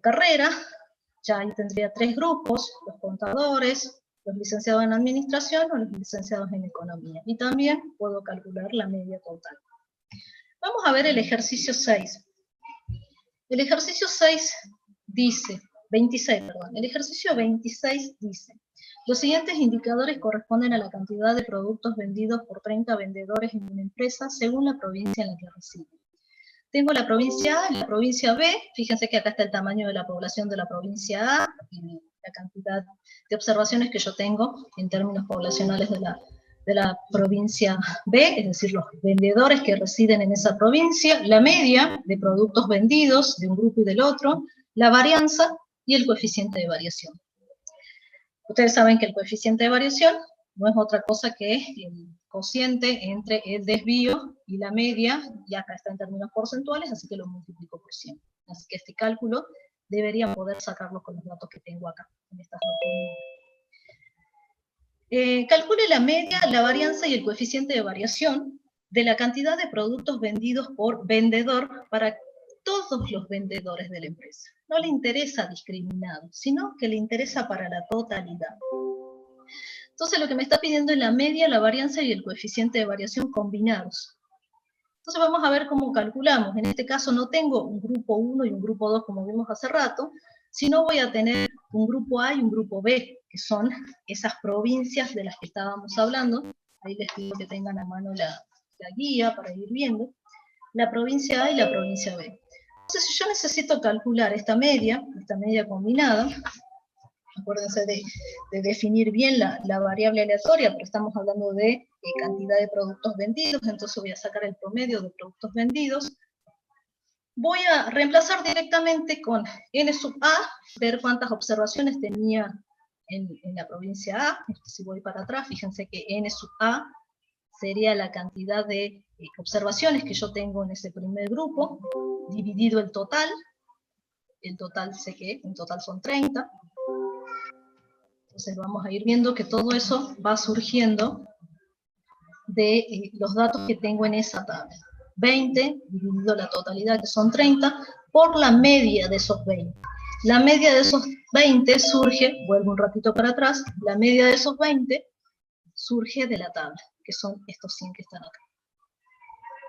carrera, ya ahí tendría 3 grupos: los contadores, los licenciados en administración o los licenciados en economía. Y también puedo calcular la media total. Vamos a ver el ejercicio 6. El ejercicio 6 dice, 26, perdón, el ejercicio 26 dice: los siguientes indicadores corresponden a la cantidad de productos vendidos por 30 vendedores en una empresa según la provincia en la que residen. Tengo la provincia A y la provincia B. Fíjense que acá está el tamaño de la población de la provincia A y la cantidad de observaciones que yo tengo en términos poblacionales de la provincia B, es decir, los vendedores que residen en esa provincia, la media de productos vendidos de un grupo y del otro, la varianza y el coeficiente de variación. Ustedes saben que el coeficiente de variación no es otra cosa que el cociente entre el desvío y la media, y acá está en términos porcentuales, así que lo multiplico por 100. Así que este cálculo debería poder sacarlo con los datos que tengo acá, en estas dos columnas. Calcule la media, la varianza y el coeficiente de variación de la cantidad de productos vendidos por vendedor para todos los vendedores de la empresa. No le interesa discriminado, sino que le interesa para la totalidad. Entonces lo que me está pidiendo es la media, la varianza y el coeficiente de variación combinados. Entonces vamos a ver cómo calculamos. En este caso no tengo un grupo 1 y un grupo 2 como vimos hace rato, sino voy a tener un grupo A y un grupo B, que son esas provincias de las que estábamos hablando. Ahí les pido que tengan a mano la guía para ir viendo. La provincia A y la provincia B. Entonces, si yo necesito calcular esta media combinada, acuérdense de definir bien la variable aleatoria, pero estamos hablando de cantidad de productos vendidos, entonces voy a sacar el promedio de productos vendidos. Voy a reemplazar directamente con n sub a, ver cuántas observaciones tenía en la provincia A. Si voy para atrás, fíjense que n sub a sería la cantidad de observaciones que yo tengo en ese primer grupo, dividido el total sé que en total son 30, entonces vamos a ir viendo que todo eso va surgiendo de los datos que tengo en esa tabla. 20 dividido la totalidad, que son 30, por la media de esos 20. La media de esos 20 surge, vuelvo un ratito para atrás, la media de esos 20 surge de la tabla, que son estos 100 que están acá.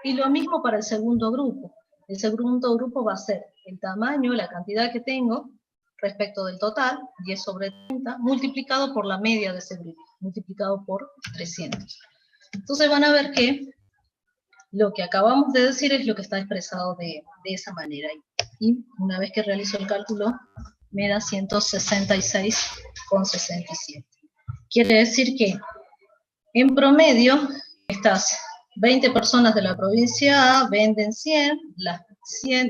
Y lo mismo para el segundo grupo. El segundo grupo va a ser el tamaño, la cantidad que tengo respecto del total, 10 sobre 30, multiplicado por la media de ese grupo, multiplicado por 300. Entonces van a ver que lo que acabamos de decir es lo que está expresado de esa manera. Y una vez que realizo el cálculo, me da 166,67. Quiere decir que, en promedio, estas 20 personas de la provincia A venden 100, las 10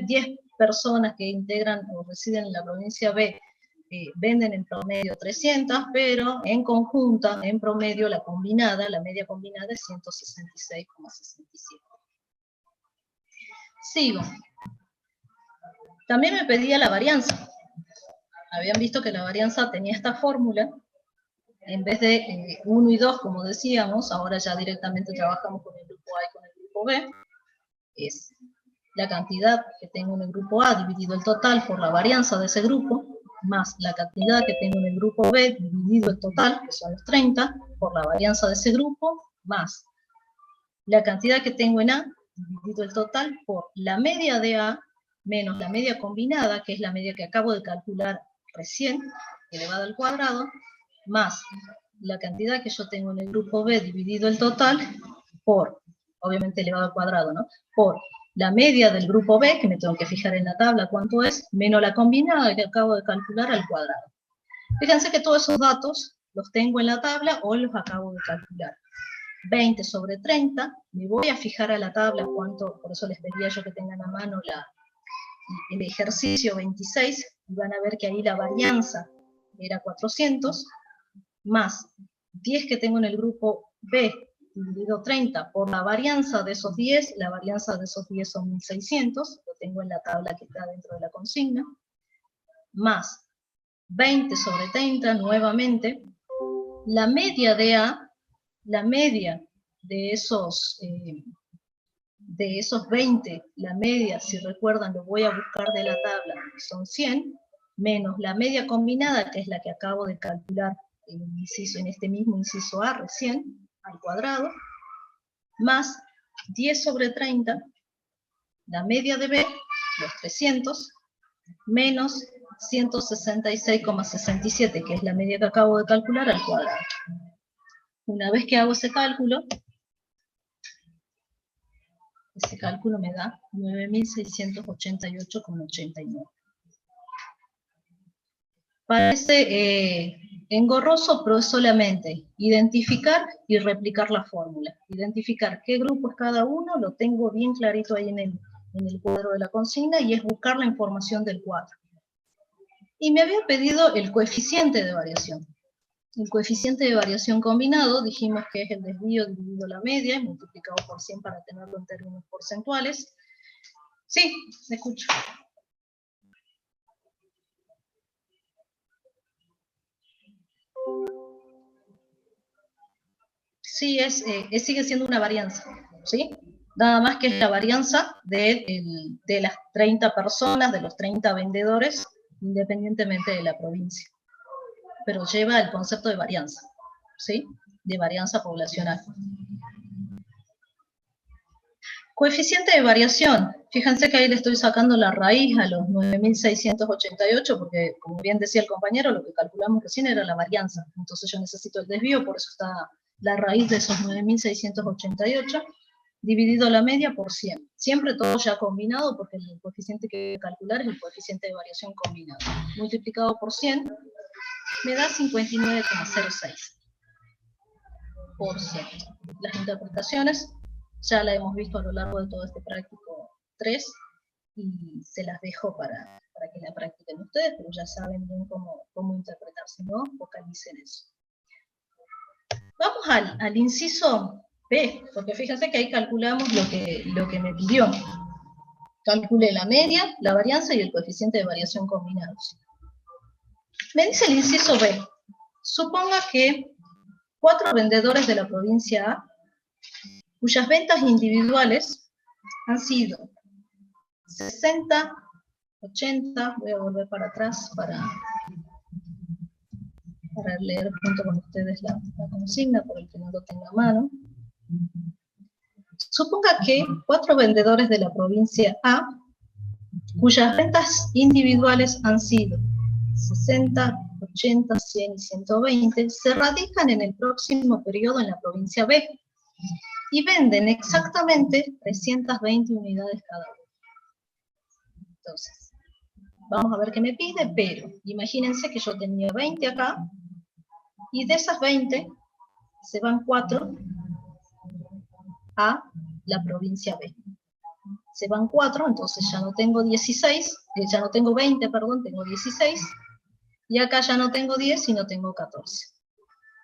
personas que integran o residen en la provincia B venden en promedio 300, pero en conjunta, en promedio, la media combinada es 166,67. Sigo. También me pedía la varianza. Habían visto que la varianza tenía esta fórmula. En vez de 1 y 2, como decíamos, ahora ya directamente trabajamos con el grupo A y con el grupo B. Es la cantidad que tengo en el grupo A dividido el total por la varianza de ese grupo, más la cantidad que tengo en el grupo B dividido el total, que son los 30, por la varianza de ese grupo, más la cantidad que tengo en A dividido el total por la media de A menos la media combinada, que es la media que acabo de calcular recién, elevada al cuadrado, más la cantidad que yo tengo en el grupo B dividido el total por, obviamente elevado al cuadrado, ¿no? Por la media del grupo B, que me tengo que fijar en la tabla cuánto es, menos la combinada que acabo de calcular al cuadrado. Fíjense que todos esos datos los tengo en la tabla o los acabo de calcular. 20 sobre 30, me voy a fijar a la tabla cuánto, por eso les pedía yo que tengan a mano el ejercicio 26, y van a ver que ahí la varianza era 400, más 10 que tengo en el grupo B, dividido 30 por la varianza de esos 10, la varianza de esos 10 son 1600, lo tengo en la tabla que está dentro de la consigna, más 20 sobre 30 nuevamente, la media de A, la media de esos 20, la media, si recuerdan, lo voy a buscar de la tabla, son 100, menos la media combinada, que es la que acabo de calcular en este mismo inciso A recién, al cuadrado, más 10 sobre 30, la media de B, los 300, menos 166,67, que es la media que acabo de calcular, al cuadrado. Una vez que hago ese cálculo me da 9.688,89. Parece engorroso, pero es solamente identificar y replicar la fórmula. Identificar qué grupo es cada uno, lo tengo bien clarito ahí en el cuadro de la consigna, y es buscar la información del cuadro. Y me había pedido el coeficiente de variación. El coeficiente de variación combinado, dijimos que es el desvío dividido la media, y multiplicado por 100 para tenerlo en términos porcentuales. Sí, me escucho. Sí, sigue siendo una varianza, ¿sí? Nada más que es la varianza de las 30 personas, de los 30 vendedores, independientemente de la provincia. Pero lleva el concepto de varianza, ¿sí? De varianza poblacional. Coeficiente de variación. Fíjense que ahí le estoy sacando la raíz a los 9.688, porque, como bien decía el compañero, lo que calculamos recién era la varianza. Entonces yo necesito el desvío, por eso está la raíz de esos 9.688, dividido la media por 100. Siempre todo ya combinado, porque el coeficiente que voy a calcular es el coeficiente de variación combinado. Multiplicado por 100, me da 59,06%. Las interpretaciones ya la hemos visto a lo largo de todo este práctico 3, y se las dejo para que la practiquen ustedes, pero ya saben bien cómo interpretar, si no, focalicen eso. Vamos al inciso B, porque fíjense que ahí calculamos lo que me pidió. Calculé la media, la varianza y el coeficiente de variación combinados. Me dice el inciso B, suponga que 4 vendedores de la provincia A, cuyas ventas individuales han sido 60, 80, voy a volver para atrás para leer junto con ustedes la consigna, por el que no lo tenga a mano. Suponga que 4 vendedores de la provincia A, cuyas ventas individuales han sido 60, 80, 100 y 120, se radican en el próximo periodo en la provincia B, y venden exactamente 320 unidades cada uno. Entonces, vamos a ver qué me pide, pero imagínense que yo tenía 20 acá, y de esas 20 se van 4 a la provincia B. Se van 4, entonces ya no tengo 20, perdón, tengo 16, y acá ya no tengo 10, sino tengo 14.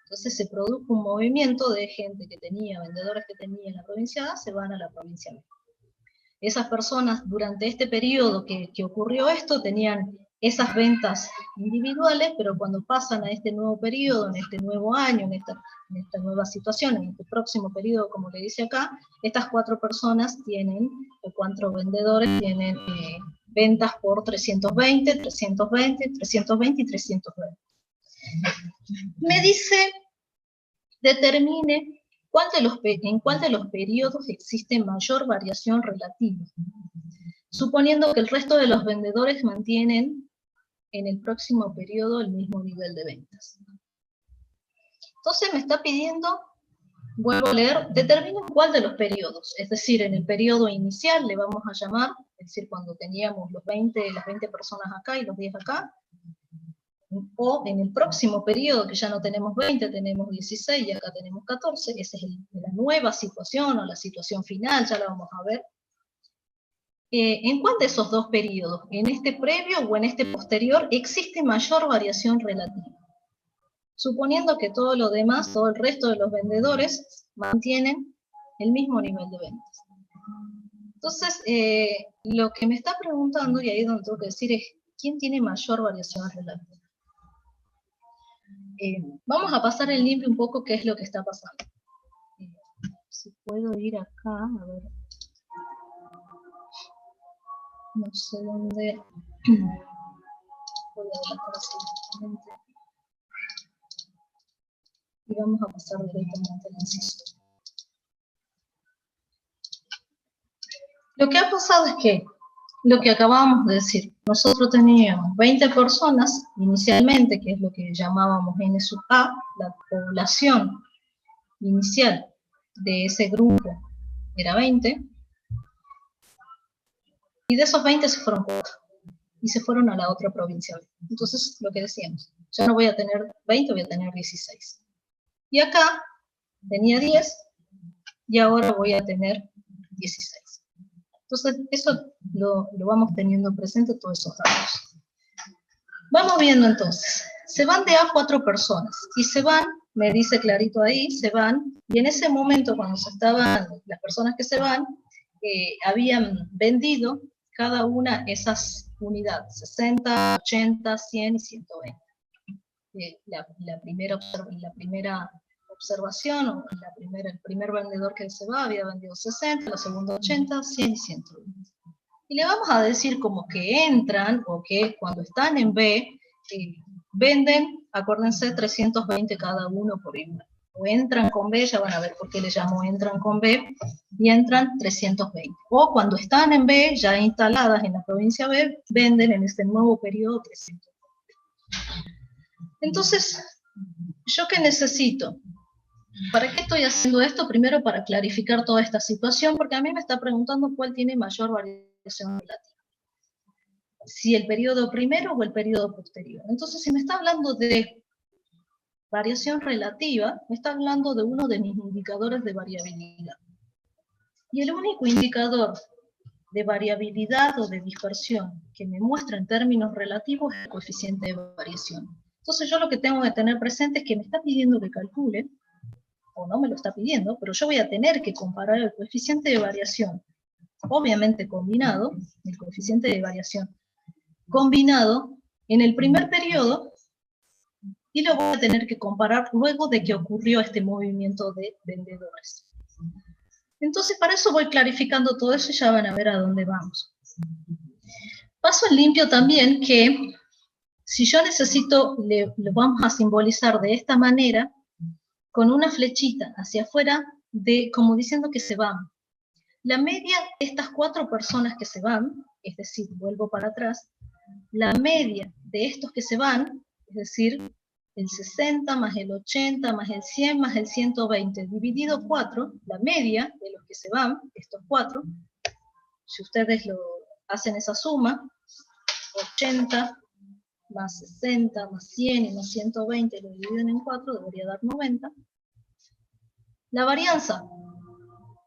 Entonces se produjo un movimiento de gente que tenía, vendedores que tenía en la provincia A, se van a la provincia B. Esas personas, durante este periodo que ocurrió esto, tenían esas ventas individuales, pero cuando pasan a este nuevo periodo, en este nuevo año, en esta nueva situación, en este próximo periodo, como le dice acá, estas 4 personas tienen, o 4 vendedores tienen ventas por 320, 320, 320 y 320. Me dice, determine en cuál de los periodos existe mayor variación relativa, suponiendo que el resto de los vendedores mantienen en el próximo periodo el mismo nivel de ventas. Entonces me está pidiendo, vuelvo a leer, determine cuál de los periodos, es decir, en el periodo inicial le vamos a llamar, es decir, cuando teníamos las 20 personas acá y los 10 acá, o en el próximo periodo, que ya no tenemos 20, tenemos 16 y acá tenemos 14, esa es la nueva situación o la situación final, ya la vamos a ver. ¿En cuál de esos dos periodos, en este previo o en este posterior, existe mayor variación relativa? Suponiendo que todo lo demás, todo el resto de los vendedores, mantienen el mismo nivel de ventas. Entonces, lo que me está preguntando, y ahí es donde tengo que decir, es ¿quién tiene mayor variación relativa? Vamos a pasar en limpio un poco qué es lo que está pasando. Si puedo ir acá, a ver. No sé dónde. Voy a adelantar simplemente. Y vamos a pasar directamente al inciso. Lo que ha pasado es que, lo que acabábamos de decir, nosotros teníamos 20 personas inicialmente, que es lo que llamábamos N sub A, la población inicial de ese grupo era 20, y de esos 20 se fueron 4, y se fueron a la otra provincia. Entonces, lo que decíamos, ya no voy a tener 20, voy a tener 16. Y acá tenía 10, y ahora voy a tener 16. Entonces, eso lo vamos teniendo presente, todos esos datos. Vamos viendo entonces, se van de A 4 personas, y se van, me dice clarito ahí, se van, y en ese momento cuando se estaban, las personas que se van, habían vendido cada una esas unidades, 60, 80, 100 y 120. La primera observación, o el primer vendedor que se va había vendido 60, la segunda 80, 100 y 120. Y le vamos a decir como que entran, o que cuando están en B, venden, acuérdense, 320 cada uno por igual. O entran con B, ya van a ver por qué le llamo entran con B, y entran 320. O cuando están en B, ya instaladas en la provincia B, venden en este nuevo periodo 320. Entonces, ¿yo qué necesito? ¿Para qué estoy haciendo esto? Primero para clarificar toda esta situación, porque a mí me está preguntando cuál tiene mayor variación relativa. Si el periodo primero o el periodo posterior. Entonces, si me está hablando de variación relativa, me está hablando de uno de mis indicadores de variabilidad. Y el único indicador de variabilidad o de dispersión que me muestra en términos relativos es el coeficiente de variación. Entonces yo lo que tengo que tener presente es que me está pidiendo que calcule, o no me lo está pidiendo, pero yo voy a tener que comparar el coeficiente de variación, obviamente combinado, el coeficiente de variación combinado en el primer periodo, y lo voy a tener que comparar luego de que ocurrió este movimiento de vendedores. Entonces, para eso voy clarificando todo eso y ya van a ver a dónde vamos. Paso en limpio también que, si yo necesito, lo vamos a simbolizar de esta manera, con una flechita hacia afuera, como diciendo que se van. La media de estas 4 personas que se van, es decir, vuelvo para atrás, la media de estos que se van, es decir, el 60 más el 80 más el 100 más el 120 dividido 4, la media de los que se van, estos 4, si ustedes hacen esa suma, 80 más 60 más 100 y más 120 lo dividen en 4, debería dar 90. La varianza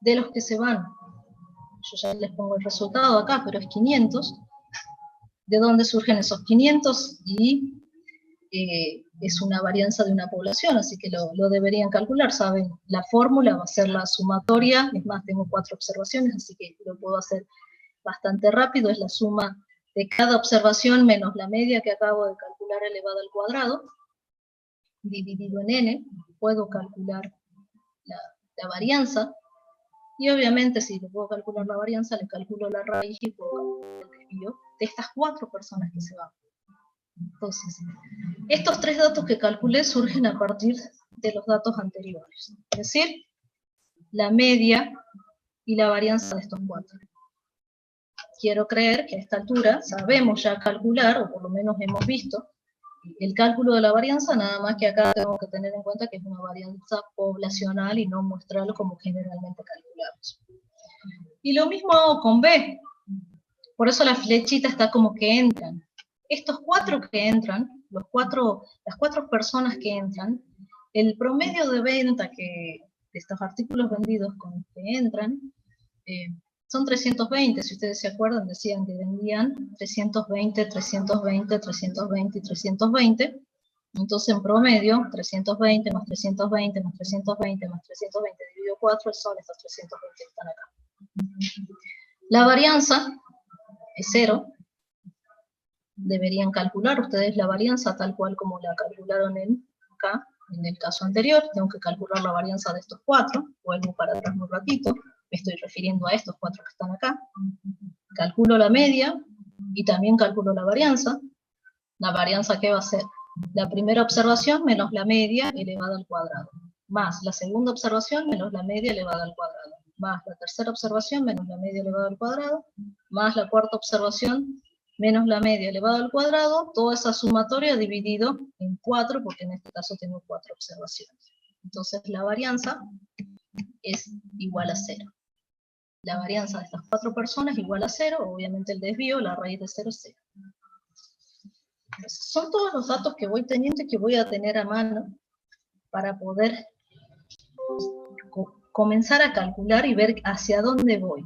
de los que se van, yo ya les pongo el resultado acá, pero es 500. ¿De dónde surgen esos 500? Y es una varianza de una población, así que lo deberían calcular, ¿saben? La fórmula va a ser la sumatoria, es más, tengo 4 observaciones, así que lo puedo hacer bastante rápido, es la suma de cada observación menos la media que acabo de calcular elevada al cuadrado, dividido en n, puedo calcular la varianza, y obviamente si le puedo calcular la varianza, le calculo la raíz y puedo calcular el desvío de estas 4 personas que se van. Entonces, estos 3 datos que calculé surgen a partir de los datos anteriores, es decir, la media y la varianza de estos 4. Quiero creer que a esta altura sabemos ya calcular, o por lo menos hemos visto, el cálculo de la varianza, nada más que acá tengo que tener en cuenta que es una varianza poblacional y no muestrarlo como generalmente calculamos. Y lo mismo hago con B, por eso la flechita está como que entran. Estos 4 que entran, las cuatro personas que entran, el promedio de venta de estos artículos vendidos con los que entran, son 320, si ustedes se acuerdan, decían que vendían 320, 320, 320 y 320. Entonces, en promedio, 320 más 320 más 320 más 320 dividido 4 son estos 320 que están acá. La varianza es 0. Deberían calcular ustedes la varianza tal cual como la calcularon acá, en el caso anterior. Tengo que calcular la varianza de estos 4. Vuelvo para atrás un ratito. Me estoy refiriendo a estos 4 que están acá. Calculo la media y también calculo la varianza. La varianza, ¿qué va a ser? La primera observación menos la media elevada al cuadrado, más la segunda observación menos la media elevada al cuadrado, más la tercera observación menos la media elevada al cuadrado, más la cuarta observación menos la media elevada al cuadrado, toda esa sumatoria dividido en 4, porque en este caso tengo 4 observaciones. Entonces la varianza es igual a 0. La varianza de estas 4 personas es igual a 0, obviamente el desvío, la raíz de 0 es 0. Son todos los datos que voy teniendo y que voy a tener a mano para poder comenzar a calcular y ver hacia dónde voy.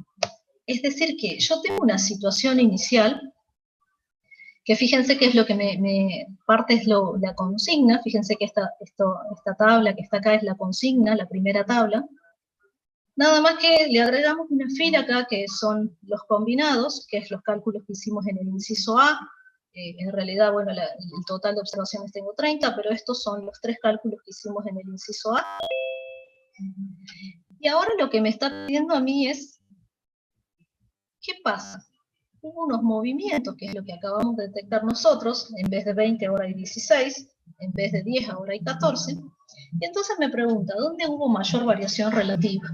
Es decir, que yo tengo una situación inicial, que fíjense que es lo que parte es la consigna. Fíjense que esta tabla que está acá es la consigna, la primera tabla. Nada más que le agregamos una fila acá que son los combinados, que es los cálculos que hicimos en el inciso A. En realidad, bueno, el total de observaciones tengo 30, pero estos son los 3 cálculos que hicimos en el inciso A. Y ahora lo que me está pidiendo a mí es, ¿qué pasa? Hubo unos movimientos, que es lo que acabamos de detectar nosotros, en vez de 20 ahora hay 16, en vez de 10 ahora hay 14, y entonces me pregunta, ¿dónde hubo mayor variación relativa?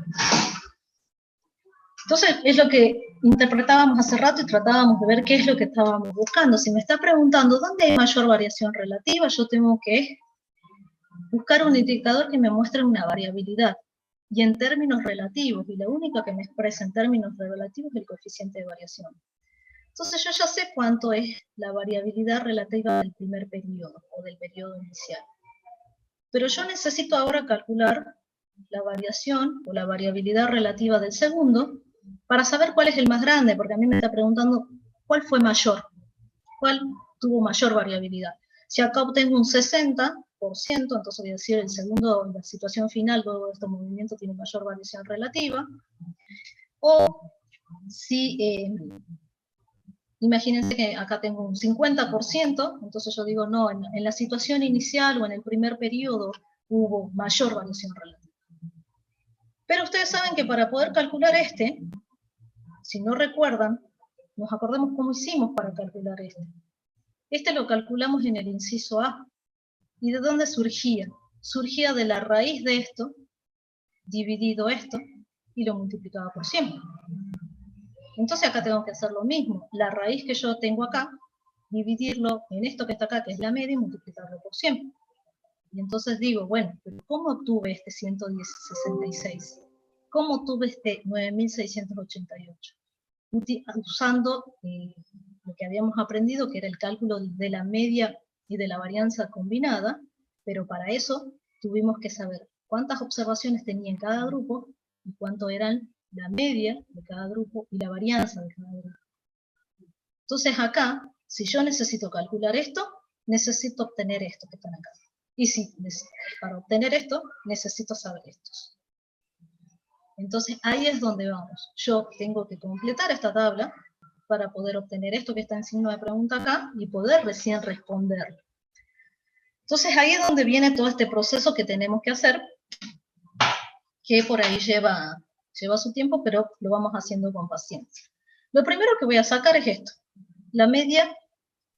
Entonces, es lo que interpretábamos hace rato y tratábamos de ver qué es lo que estábamos buscando. Si me está preguntando dónde hay mayor variación relativa, yo tengo que buscar un indicador que me muestre una variabilidad, y en términos relativos, y la única que me expresa en términos relativos es el coeficiente de variación. Entonces yo ya sé cuánto es la variabilidad relativa del primer periodo, o del periodo inicial. Pero yo necesito ahora calcular la variación, o la variabilidad relativa del segundo, para saber cuál es el más grande, porque a mí me está preguntando cuál fue mayor, cuál tuvo mayor variabilidad. Si acá obtengo un 60%, entonces voy a decir el segundo, la situación final, luego de este movimiento tiene mayor variación relativa. O si, imagínense que acá tengo un 50%, entonces yo digo, no, en la situación inicial o en el primer periodo hubo mayor variación relativa. Pero ustedes saben que para poder calcular si no recuerdan, nos acordemos cómo hicimos para calcular este lo calculamos en el inciso A. ¿Y de dónde surgía? Surgía de la raíz de esto, dividido esto, y lo multiplicaba por 100. Entonces acá tengo que hacer lo mismo. La raíz que yo tengo acá, dividirlo en esto que está acá, que es la media, y multiplicarlo por 100. Y entonces digo, bueno, pero ¿cómo obtuve este 166? ¿Cómo obtuve este 9688? Usando lo que habíamos aprendido, que era el cálculo de la media y de la varianza combinada, pero para eso tuvimos que saber cuántas observaciones tenía en cada grupo y cuánto eran la media de cada grupo y la varianza de cada grupo. Entonces acá, si yo necesito calcular esto, necesito obtener esto que están acá. Y si para obtener esto, necesito saber estos. Entonces ahí es donde vamos. Yo tengo que completar esta tabla para poder obtener esto que está en signo de pregunta acá y poder recién responder. Entonces ahí es donde viene todo este proceso que tenemos que hacer, que por ahí lleva su tiempo, pero lo vamos haciendo con paciencia. Lo primero que voy a sacar es esto, la media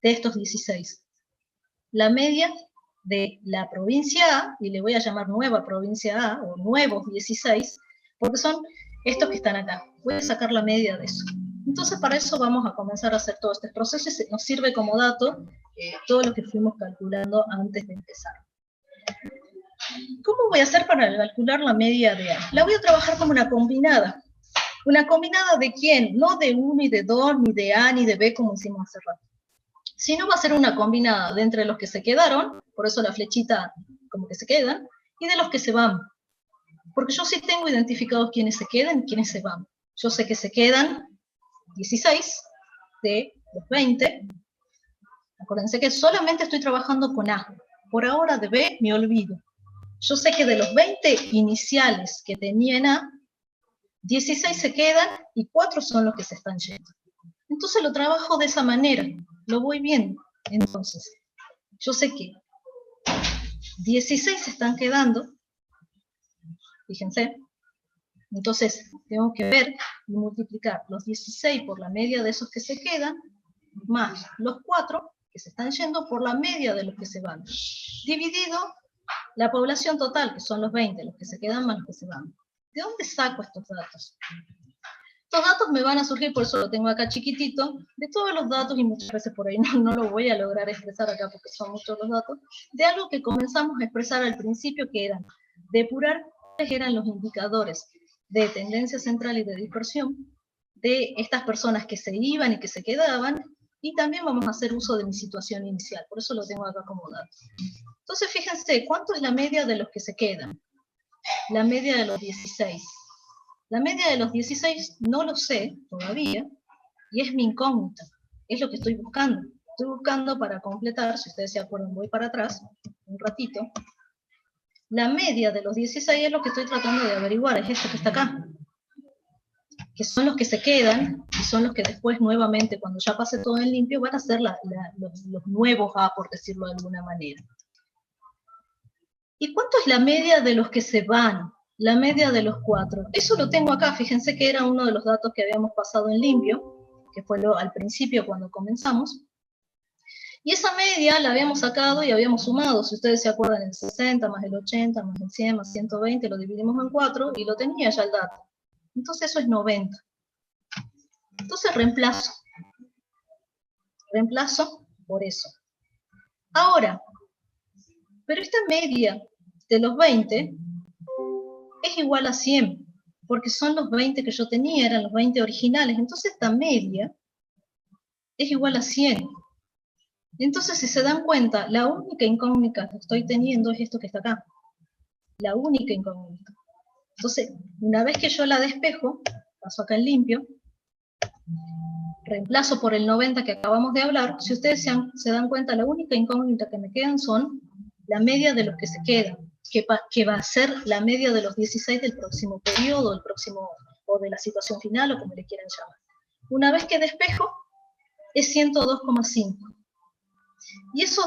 de estos 16. La media de la provincia A, y le voy a llamar nueva provincia A, o nuevos 16, porque son estos que están acá. Voy a sacar la media de eso. Entonces para eso vamos a comenzar a hacer todo este proceso y nos sirve como dato todo lo que fuimos calculando antes de empezar. ¿Cómo voy a hacer para calcular la media de A? La voy a trabajar como una combinada. ¿Una combinada de quién? No de 1 y de 2, ni de A, ni de B, como hicimos hace rato, Si no, va a ser una combinada de entre los que se quedaron, por eso la flechita como que se quedan, y de los que se van. Porque yo sí tengo identificados quiénes se quedan y quiénes se van. Yo sé que se quedan 16 de los 20. Acuérdense que solamente estoy trabajando con A. Por ahora de B me olvido. Yo sé que de los 20 iniciales que tenía en A, 16 se quedan y 4 son los que se están yendo. Entonces lo trabajo de esa manera, lo voy viendo. Entonces, yo sé que 16 se están quedando, fíjense. Entonces, tengo que ver y multiplicar los 16 por la media de esos que se quedan, más los 4 que se están yendo por la media de los que se van. Dividido la población total, que son los 20, los que se quedan más los que se van. ¿De dónde saco estos datos? Estos datos me van a surgir, por eso lo tengo acá chiquitito, de todos los datos, y muchas veces por ahí no lo voy a lograr expresar acá porque son muchos los datos, de algo que comenzamos a expresar al principio, que eran depurar cuáles eran los indicadores de tendencia central y de dispersión de estas personas que se iban y que se quedaban, y también vamos a hacer uso de mi situación inicial, por eso lo tengo acá como dato. Entonces fíjense, ¿cuánto es la media de los que se quedan? La media de los 16. La media de los 16 no lo sé todavía, y es mi incógnita, es lo que estoy buscando. Estoy buscando para completar, si ustedes se acuerdan, voy para atrás, un ratito. La media de los 16 es lo que estoy tratando de averiguar, es esto que está acá. Que son los que se quedan, y son los que después nuevamente, cuando ya pase todo en limpio, van a ser los nuevos A, por decirlo de alguna manera. ¿Y cuánto es la media de los que se van? La media de los 4. Eso lo tengo acá, fíjense que era uno de los datos que habíamos pasado en limpio, que fue al principio cuando comenzamos. Y esa media la habíamos sacado y habíamos sumado, si ustedes se acuerdan, el 60 más el 80 más el 100 más 120, lo dividimos en 4 y lo tenía ya el dato. Entonces eso es 90. Entonces reemplazo. Reemplazo por eso. Ahora, pero esta media de los 20 es igual a 100, porque son los 20 que yo tenía, eran los 20 originales, entonces esta media es igual a 100. Entonces, si se dan cuenta, la única incógnita que estoy teniendo es esto que está acá. La única incógnita. Entonces, una vez que yo la despejo, paso acá en limpio, reemplazo por el 90 que acabamos de hablar, si ustedes se dan cuenta, la única incógnita que me quedan son la media de los que se quedan, que va a ser la media de los 16 del próximo periodo, o de la situación final, o como le quieran llamar. Una vez que despejo, es 102,5. Y eso,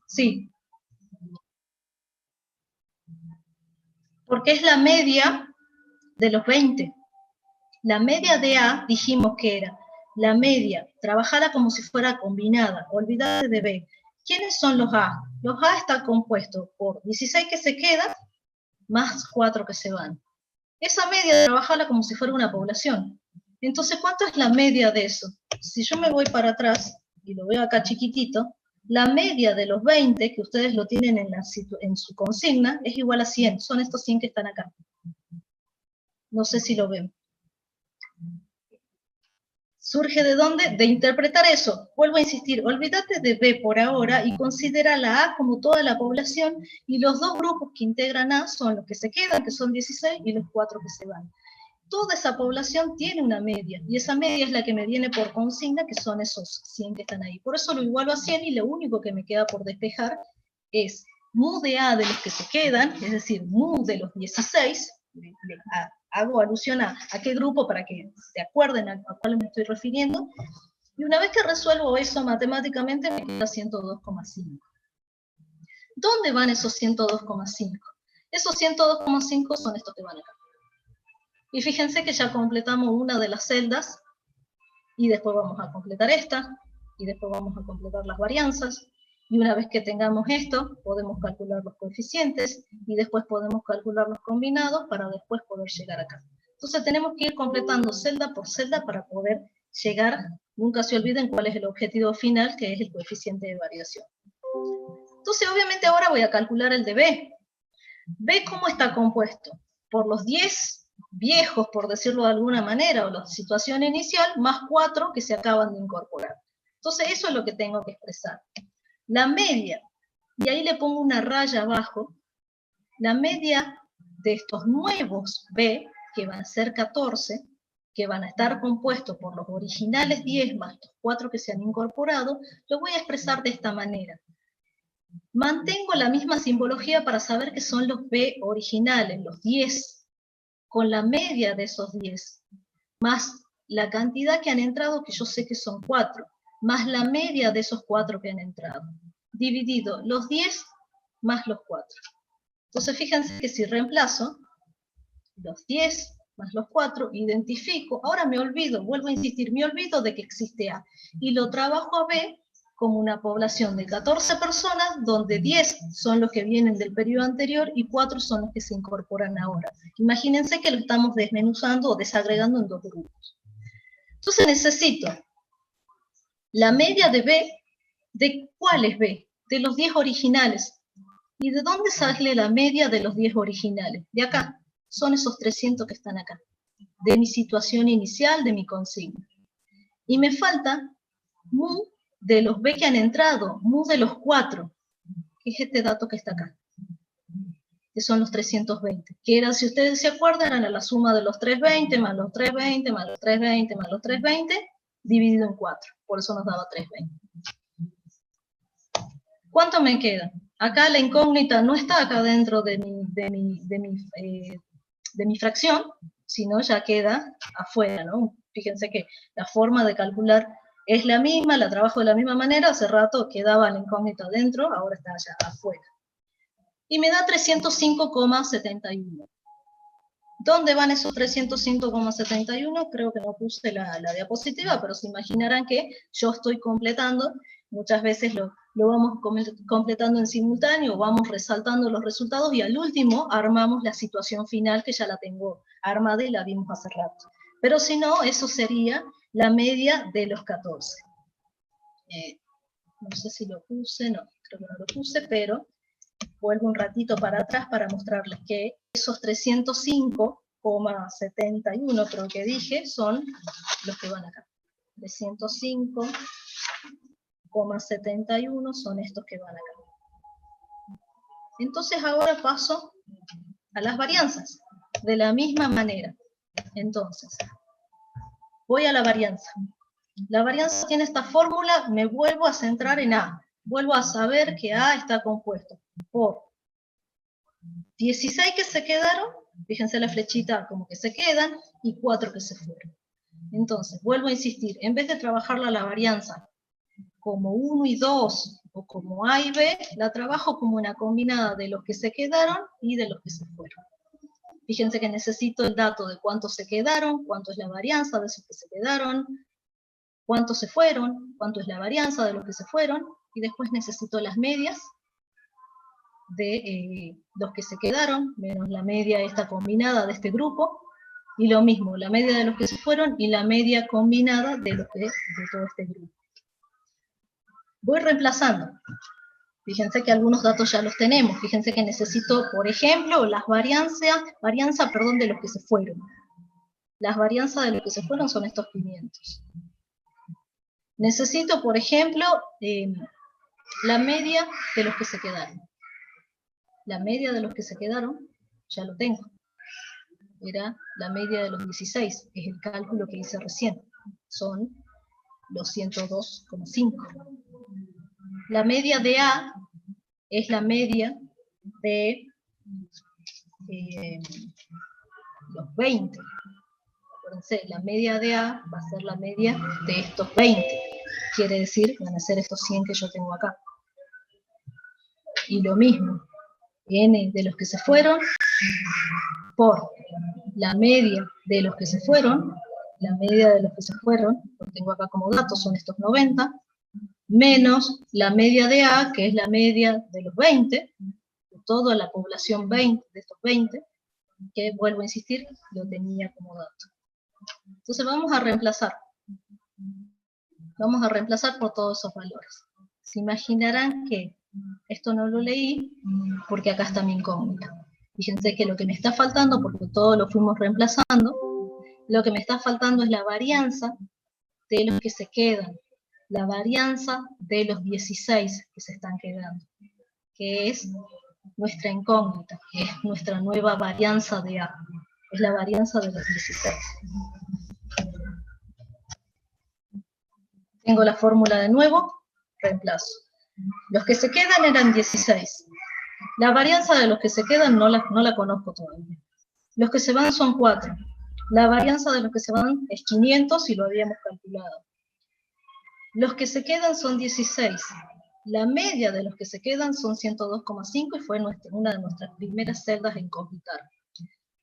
sí, porque es la media de los 20. La media de A, dijimos que era la media, trabajada como si fuera combinada, olvídate de B. ¿Quiénes son los A? Los A están compuestos por 16 que se quedan, más 4 que se van. Esa media, trabajarla como si fuera una población. Entonces, ¿cuánto es la media de eso? Si yo me voy para atrás, y lo veo acá chiquitito, la media de los 20, que ustedes lo tienen en su consigna, es igual a 100. Son estos 100 que están acá. No sé si lo ven. ¿Surge de dónde? De interpretar eso. Vuelvo a insistir, olvídate de B por ahora y considera la A como toda la población, y los dos grupos que integran A son los que se quedan, que son 16, y los 4 que se van. Toda esa población tiene una media, y esa media es la que me viene por consigna, que son esos 100 que están ahí. Por eso lo igualo a 100, y lo único que me queda por despejar es mu de A de los que se quedan, es decir, mu de los 16, hago alusión a qué grupo para que se acuerden a cuál me estoy refiriendo, y una vez que resuelvo eso matemáticamente me queda 102,5. ¿Dónde van esos 102,5? Esos 102,5 son estos que van acá. Y fíjense que ya completamos una de las celdas, y después vamos a completar esta, y después vamos a completar las varianzas, y una vez que tengamos esto, podemos calcular los coeficientes, y después podemos calcular los combinados para después poder llegar acá. Entonces tenemos que ir completando celda por celda para poder llegar, nunca se olviden cuál es el objetivo final, que es el coeficiente de variación. Entonces obviamente ahora voy a calcular el de B. B, ¿cómo está compuesto? Por los 10 viejos, por decirlo de alguna manera, o la situación inicial, más 4 que se acaban de incorporar. Entonces eso es lo que tengo que expresar. La media, y ahí le pongo una raya abajo, la media de estos nuevos B, que van a ser 14, que van a estar compuestos por los originales 10 más los 4 que se han incorporado, lo voy a expresar de esta manera. Mantengo la misma simbología para saber que son los B originales, los 10, con la media de esos 10, más la cantidad que han entrado, que yo sé que son 4, más la media de esos 4 que han entrado, dividido los 10 más los 4. Entonces fíjense que si reemplazo los 10 más los 4, identifico, ahora me olvido, vuelvo a insistir, me olvido de que existe A, y lo trabajo a B como una población de 14 personas, donde 10 son los que vienen del periodo anterior y 4 son los que se incorporan ahora. Imagínense que lo estamos desmenuzando o desagregando en 2 grupos. Entonces necesito la media de B, ¿de cuáles B? De los 10 originales. ¿Y de dónde sale la media de los 10 originales? De acá. Son esos 300 que están acá. De mi situación inicial, de mi consigna. Y me falta mu de los B que han entrado, mu de los 4, que es este dato que está acá, que son los 320, que eran, si ustedes se acuerdan, eran la suma de los 320 más los 320 más los 320 más los 320, dividido en 4, por eso nos daba 320. ¿Cuánto me queda? Acá la incógnita no está acá dentro de mi fracción, sino ya queda afuera, ¿no? Fíjense que la forma de calcular es la misma, la trabajo de la misma manera, hace rato quedaba la incógnita dentro, ahora está allá afuera. Y me da 305,71. ¿Dónde van esos 305,71? Creo que no puse la diapositiva, pero se imaginarán que yo estoy completando, muchas veces lo vamos completando en simultáneo, vamos resaltando los resultados y al último armamos la situación final que ya la tengo armada y la vimos hace rato. Pero si no, eso sería la media de los 14. No sé si lo puse, no, creo que no lo puse, pero vuelvo un ratito para atrás para mostrarles que esos 305,71 creo que dije, son los que van acá. 305,71 son estos que van acá. Entonces ahora paso a las varianzas, de la misma manera. Entonces, voy a la varianza. La varianza tiene esta fórmula, me vuelvo a centrar en A. Vuelvo a saber que A está compuesto por 16 que se quedaron, fíjense la flechita como que se quedan, y 4 que se fueron. Entonces, vuelvo a insistir, en vez de trabajarla la varianza como 1 y 2, o como A y B, la trabajo como una combinada de los que se quedaron y de los que se fueron. Fíjense que necesito el dato de cuántos se quedaron, cuánto es la varianza de esos que se quedaron, cuántos se fueron, cuánto es la varianza de los que se fueron, y después necesito las medias de los que se quedaron, menos la media esta combinada de este grupo, y lo mismo, la media de los que se fueron y la media combinada de todo este grupo. Voy reemplazando. Fíjense que algunos datos ya los tenemos. Fíjense que necesito, por ejemplo, las varianza de los que se fueron. Las varianzas de los que se fueron son estos 500. Necesito, por ejemplo, la media de los que se quedaron. La media de los que se quedaron, ya lo tengo. Era la media de los 16, es el cálculo que hice recién. Son los 102,5. La media de A es la media de los 20. Acuérdense, la media de A va a ser la media de estos 20. Quiere decir, van a ser estos 100 que yo tengo acá. Y lo mismo, N de los que se fueron por la media de los que se fueron, la media de los que se fueron, lo tengo acá como datos, son estos 90, menos la media de A, que es la media de los 20, de toda la población 20, de estos 20, que vuelvo a insistir, lo tenía como dato. Entonces vamos a reemplazar. Vamos a reemplazar por todos esos valores. Se imaginarán que esto no lo leí, porque acá está mi incógnita. Fíjense que lo que me está faltando, porque todo lo fuimos reemplazando, lo que me está faltando es la varianza de los que se quedan. la varianza de los 16 que se están quedando, que es nuestra incógnita, que es nuestra nueva varianza de A, es la varianza de los 16. Tengo la fórmula de nuevo, reemplazo. Los que se quedan eran 16. La varianza de los que se quedan no la conozco todavía. Los que se van son 4. La varianza de los que se van es 500 y lo habíamos calculado. Los que se quedan son 16. La media de los que se quedan son 102,5 y fue una de nuestras primeras celdas en computar.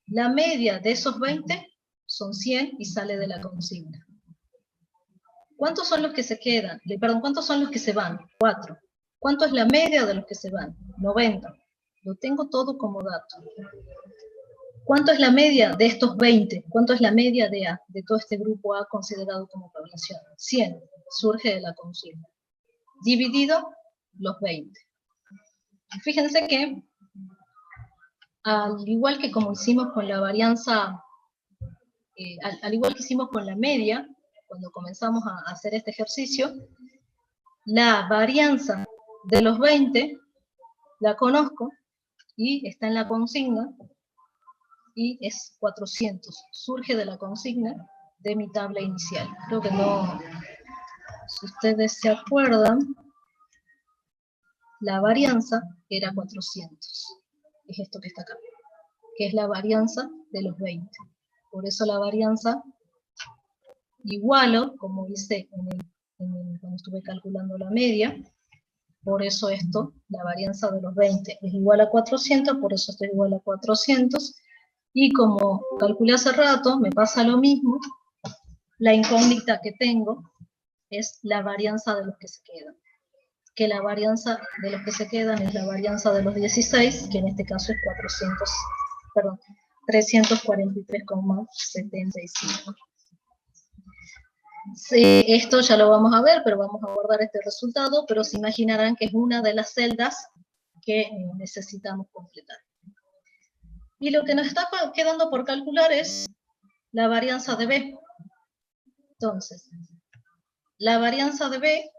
La media de esos 20 son 100 y sale de la consigna. ¿Cuántos son los que se quedan? Perdón, ¿cuántos son los que se van? 4. ¿Cuánto es la media de los que se van? 90. Lo tengo todo como dato. ¿Cuánto es la media de estos 20? ¿Cuánto es la media de A, de todo este grupo A considerado como población? 100. Surge de la consigna. Dividido los 20. Fíjense que, al igual que como hicimos con la varianza, al igual que hicimos con la media, cuando comenzamos a hacer este ejercicio, la varianza de los 20 la conozco y está en la consigna y es 400. Surge de la consigna de mi tabla inicial. Creo que no, si ustedes se acuerdan, la varianza era 400. Es esto que está acá, que es la varianza de los 20. Por eso la varianza igualo, como hice cuando estuve calculando la media, por eso esto, la varianza de los 20 es igual a 400, por eso esto es igual a 400, y como calculé hace rato, me pasa lo mismo, la incógnita que tengo es la varianza de los que se quedan, que la varianza de los que se quedan es la varianza de los 16, que en este caso es 343,75. Sí, esto ya lo vamos a ver, pero vamos a guardar este resultado, pero se imaginarán que es una de las celdas que necesitamos completar. Y lo que nos está quedando por calcular es la varianza de B. Entonces, la varianza de B,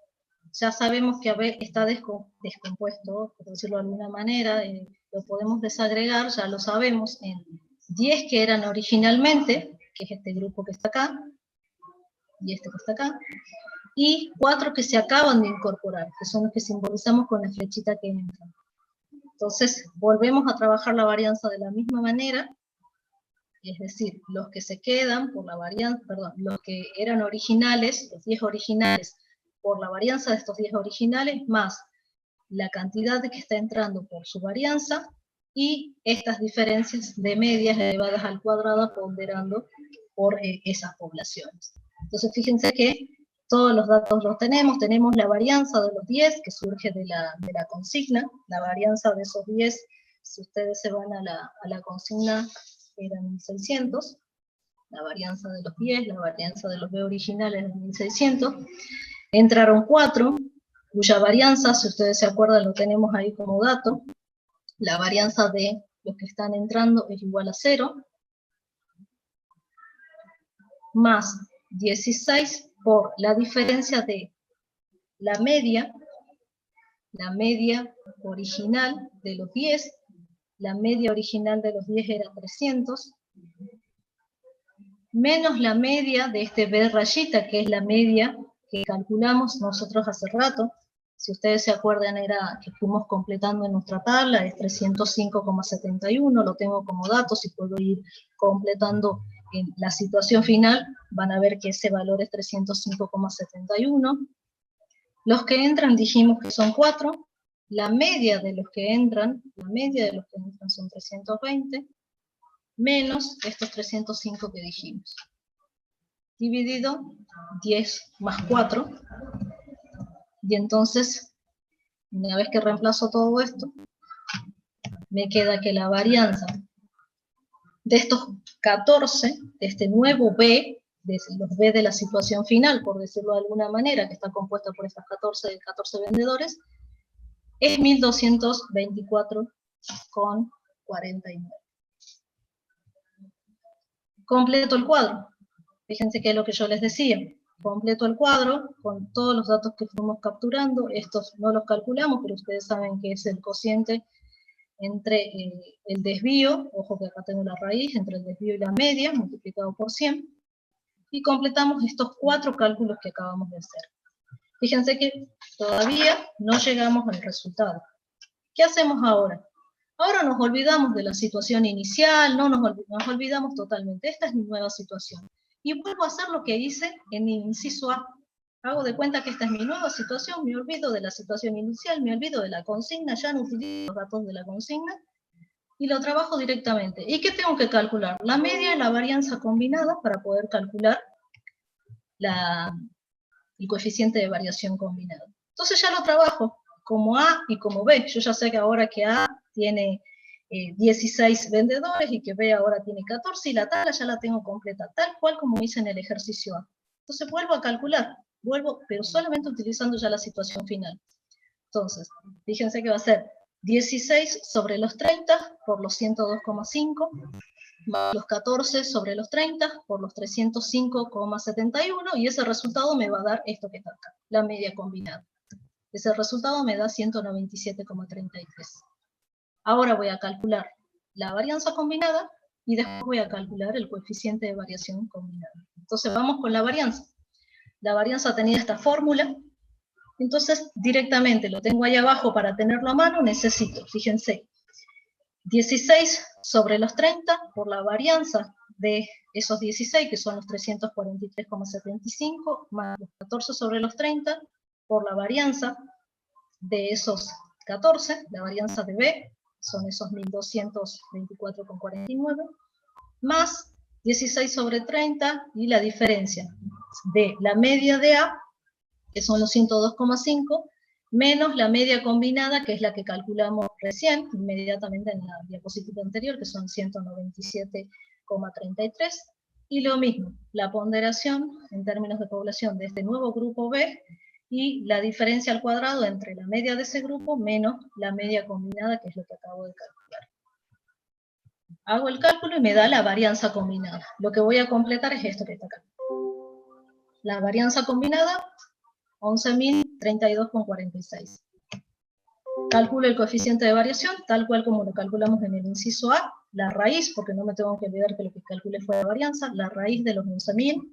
ya sabemos que B está descompuesto, por decirlo de alguna manera, lo podemos desagregar, ya lo sabemos, en 10 que eran originalmente, que es este grupo que está acá, y este que está acá, y 4 que se acaban de incorporar, que son los que simbolizamos con la flechita que entra. Entonces, volvemos a trabajar la varianza de la misma manera, es decir, los que se quedan por la varianza, perdón, los que eran originales, los 10 originales, por la varianza de estos 10 originales, más la cantidad de que está entrando por su varianza, y estas diferencias de medias elevadas al cuadrado ponderando por esas poblaciones. Entonces fíjense que todos los datos los tenemos la varianza de los 10 que surge de la consigna, la varianza de esos 10, si ustedes se van a la consigna, eran 1600, la varianza de los 10, la varianza de los B originales es 1600, entraron 4, cuya varianza, si ustedes se acuerdan, lo tenemos ahí como dato, la varianza de los que están entrando es igual a 0, más 16 por la diferencia de la media original de los 10, la media original de los 10 era 300, menos la media de este B rayita, que es la media que calculamos nosotros hace rato. Si ustedes se acuerdan, era que fuimos completando en nuestra tabla, es 305,71, lo tengo como dato, si puedo ir completando en la situación final, van a ver que ese valor es 305,71. Los que entran dijimos que son 4, la media de los que entran son 320, menos estos 305 que dijimos, dividido 10 más 4, y entonces, una vez que reemplazo todo esto, me queda que la varianza de estos 14, de este nuevo B, de los B de la situación final, por decirlo de alguna manera, que está compuesta por estas 14 vendedores, es 1224,49. Completo el cuadro. Fíjense que es lo que yo les decía. completo el cuadro con todos los datos que fuimos capturando. Estos no los calculamos, pero ustedes saben que es el cociente entre el desvío, ojo que acá tengo la raíz, entre el desvío y la media, multiplicado por 100, y completamos estos 4 cálculos que acabamos de hacer. Fíjense que todavía no llegamos al resultado. ¿Qué hacemos ahora? Ahora nos olvidamos de la situación inicial, no nos olvidamos totalmente. Esta es mi nueva situación. Y vuelvo a hacer lo que hice en el inciso A. Hago de cuenta que esta es mi nueva situación, me olvido de la situación inicial, me olvido de la consigna, ya no utilizo los datos de la consigna, y lo trabajo directamente. ¿Y qué tengo que calcular? La media y la varianza combinada para poder calcular el coeficiente de variación combinado. Entonces ya lo trabajo como A y como B. Yo ya sé que ahora que A tiene 16 vendedores y que B ahora tiene 14, y la tabla ya la tengo completa, tal cual como hice en el ejercicio A. Entonces vuelvo a calcular, pero solamente utilizando ya la situación final. Entonces, fíjense que va a ser 16 sobre los 30 por los 102,5, más los 14 sobre los 30 por los 305,71, y ese resultado me va a dar esto que está acá, la media combinada. Ese resultado me da 197,33. Ahora voy a calcular la varianza combinada y después voy a calcular el coeficiente de variación combinada. Entonces vamos con la varianza. La varianza tenía esta fórmula, entonces directamente lo tengo ahí abajo para tenerlo a mano, necesito, fíjense, 16 sobre los 30 por la varianza de esos 16, que son los 343,75, más los 14 sobre los 30 por la varianza de esos 14, la varianza de B, son esos 1224,49, más 16 sobre 30 y la diferencia de la media de A, que son los 102,5, menos la media combinada, que es la que calculamos recién, inmediatamente en la diapositiva anterior, que son 197,33, y lo mismo, la ponderación en términos de población de este nuevo grupo B, y la diferencia al cuadrado entre la media de ese grupo menos la media combinada, que es lo que acabo de calcular. Hago el cálculo y me da la varianza combinada. Lo que voy a completar es esto que está acá. La varianza combinada, 11.032,46. Calculo el coeficiente de variación, tal cual como lo calculamos en el inciso A, la raíz, porque no me tengo que olvidar que lo que calculé fue la varianza, la raíz de los 11.000,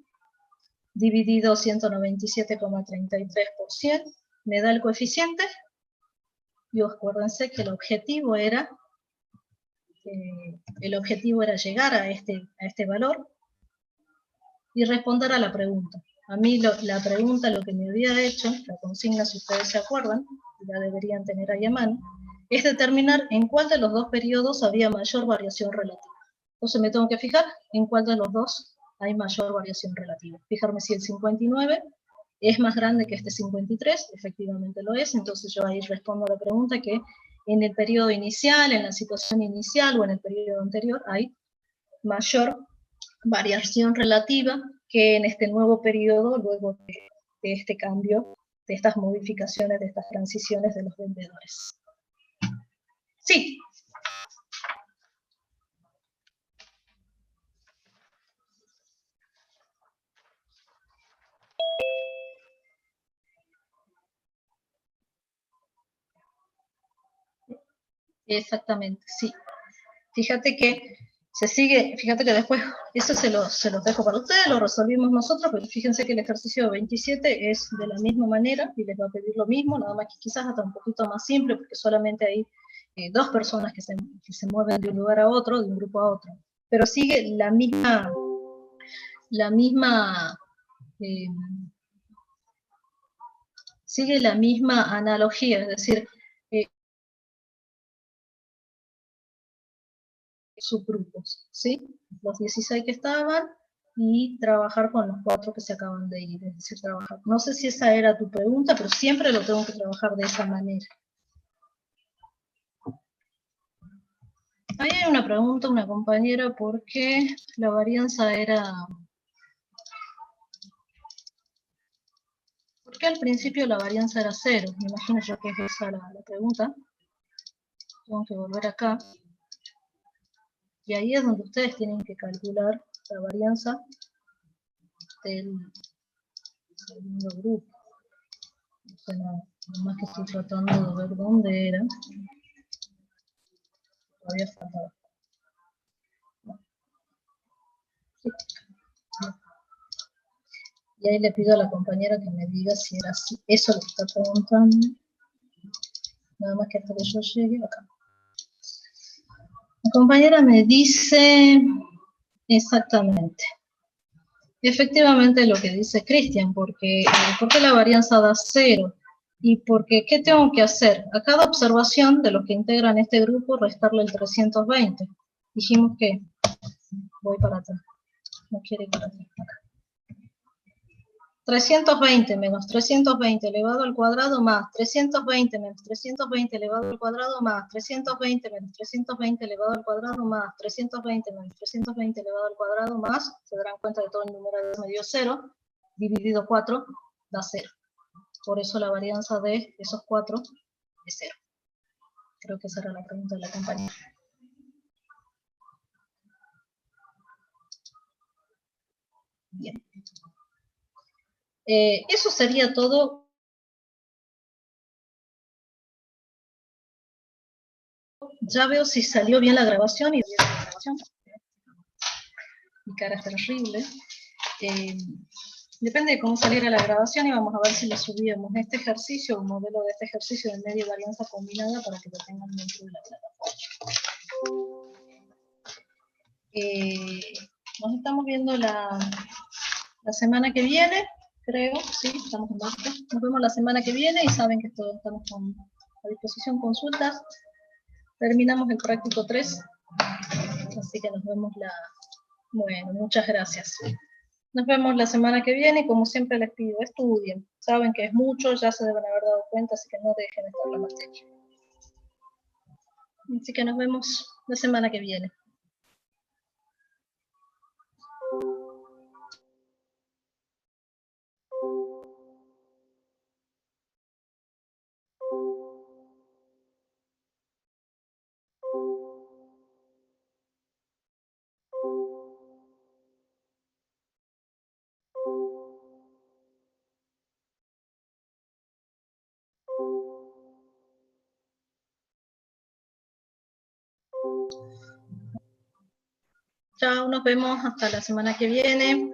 dividido 197,33%, me da el coeficiente, y acuérdense que el objetivo era llegar a este valor, y responder a la pregunta. A mí la pregunta, lo que me había hecho, la consigna, si ustedes se acuerdan, la deberían tener ahí a mano, es determinar en cuál de los dos periodos había mayor variación relativa. Entonces me tengo que fijar en cuál de los dos hay mayor variación relativa. Fijarme si el 59 es más grande que este 53, efectivamente lo es, entonces yo ahí respondo a la pregunta que en el periodo inicial, en la situación inicial o en el periodo anterior hay mayor variación relativa que en este nuevo periodo, luego de este cambio, de estas modificaciones, de estas transiciones de los vendedores. Sí. Exactamente, sí. Fíjate que fíjate que después, eso se los dejo para ustedes, lo resolvimos nosotros, pero fíjense que el ejercicio 27 es de la misma manera, y les va a pedir lo mismo, nada más que quizás hasta un poquito más simple, porque solamente hay dos personas que se mueven de un lugar a otro, de un grupo a otro, pero sigue la misma analogía, es decir, subgrupos, ¿sí? Los 16 que estaban, y trabajar con los 4 que se acaban de ir, es decir, trabajar. No sé si esa era tu pregunta, pero siempre lo tengo que trabajar de esa manera. Ahí hay una pregunta, una compañera, ¿por qué la varianza era... ¿Por qué al principio la varianza era 0? Me imagino yo que es esa la pregunta. Tengo que volver acá. Y ahí es donde ustedes tienen que calcular la varianza del segundo grupo. O sea, nada más que estoy tratando de ver dónde era. Todavía faltaba. Sí. Y ahí le pido a la compañera que me diga si era así. Eso lo está preguntando. Nada más que hasta que yo llegue acá. La compañera me dice exactamente. Efectivamente lo que dice Cristian, porque la varianza da 0. Y porque, ¿qué tengo que hacer? A cada observación de los que integran este grupo, restarle el 320. Dijimos que voy para atrás. No quiere ir para atrás. Acá. 320 menos 320 elevado al cuadrado más 320 menos 320 elevado al cuadrado más 320 menos 320 elevado al cuadrado más 320 menos 320 elevado al cuadrado más, se darán cuenta que todo el numerador me dio 0, dividido 4 da 0. Por eso la varianza de esos 4 es 0. Creo que esa era la pregunta de la compañera. Bien. Eso sería todo. Ya veo si salió bien la grabación. Mi cara es terrible. Depende de cómo saliera la grabación y vamos a ver si le subíamos este ejercicio, un modelo de este ejercicio de media varianza combinada para que lo tengan dentro de la plataforma. Nos estamos viendo la semana que viene, creo, sí, estamos en martes. Nos vemos la semana que viene y saben que todos estamos a disposición consultas. Terminamos el práctico 3, así que nos vemos Bueno, muchas gracias. Nos vemos la semana que viene y como siempre les pido, estudien. Saben que es mucho, ya se deben haber dado cuenta, así que no dejen de estar la materia. Así que nos vemos la semana que viene. Chao, nos vemos hasta la semana que viene.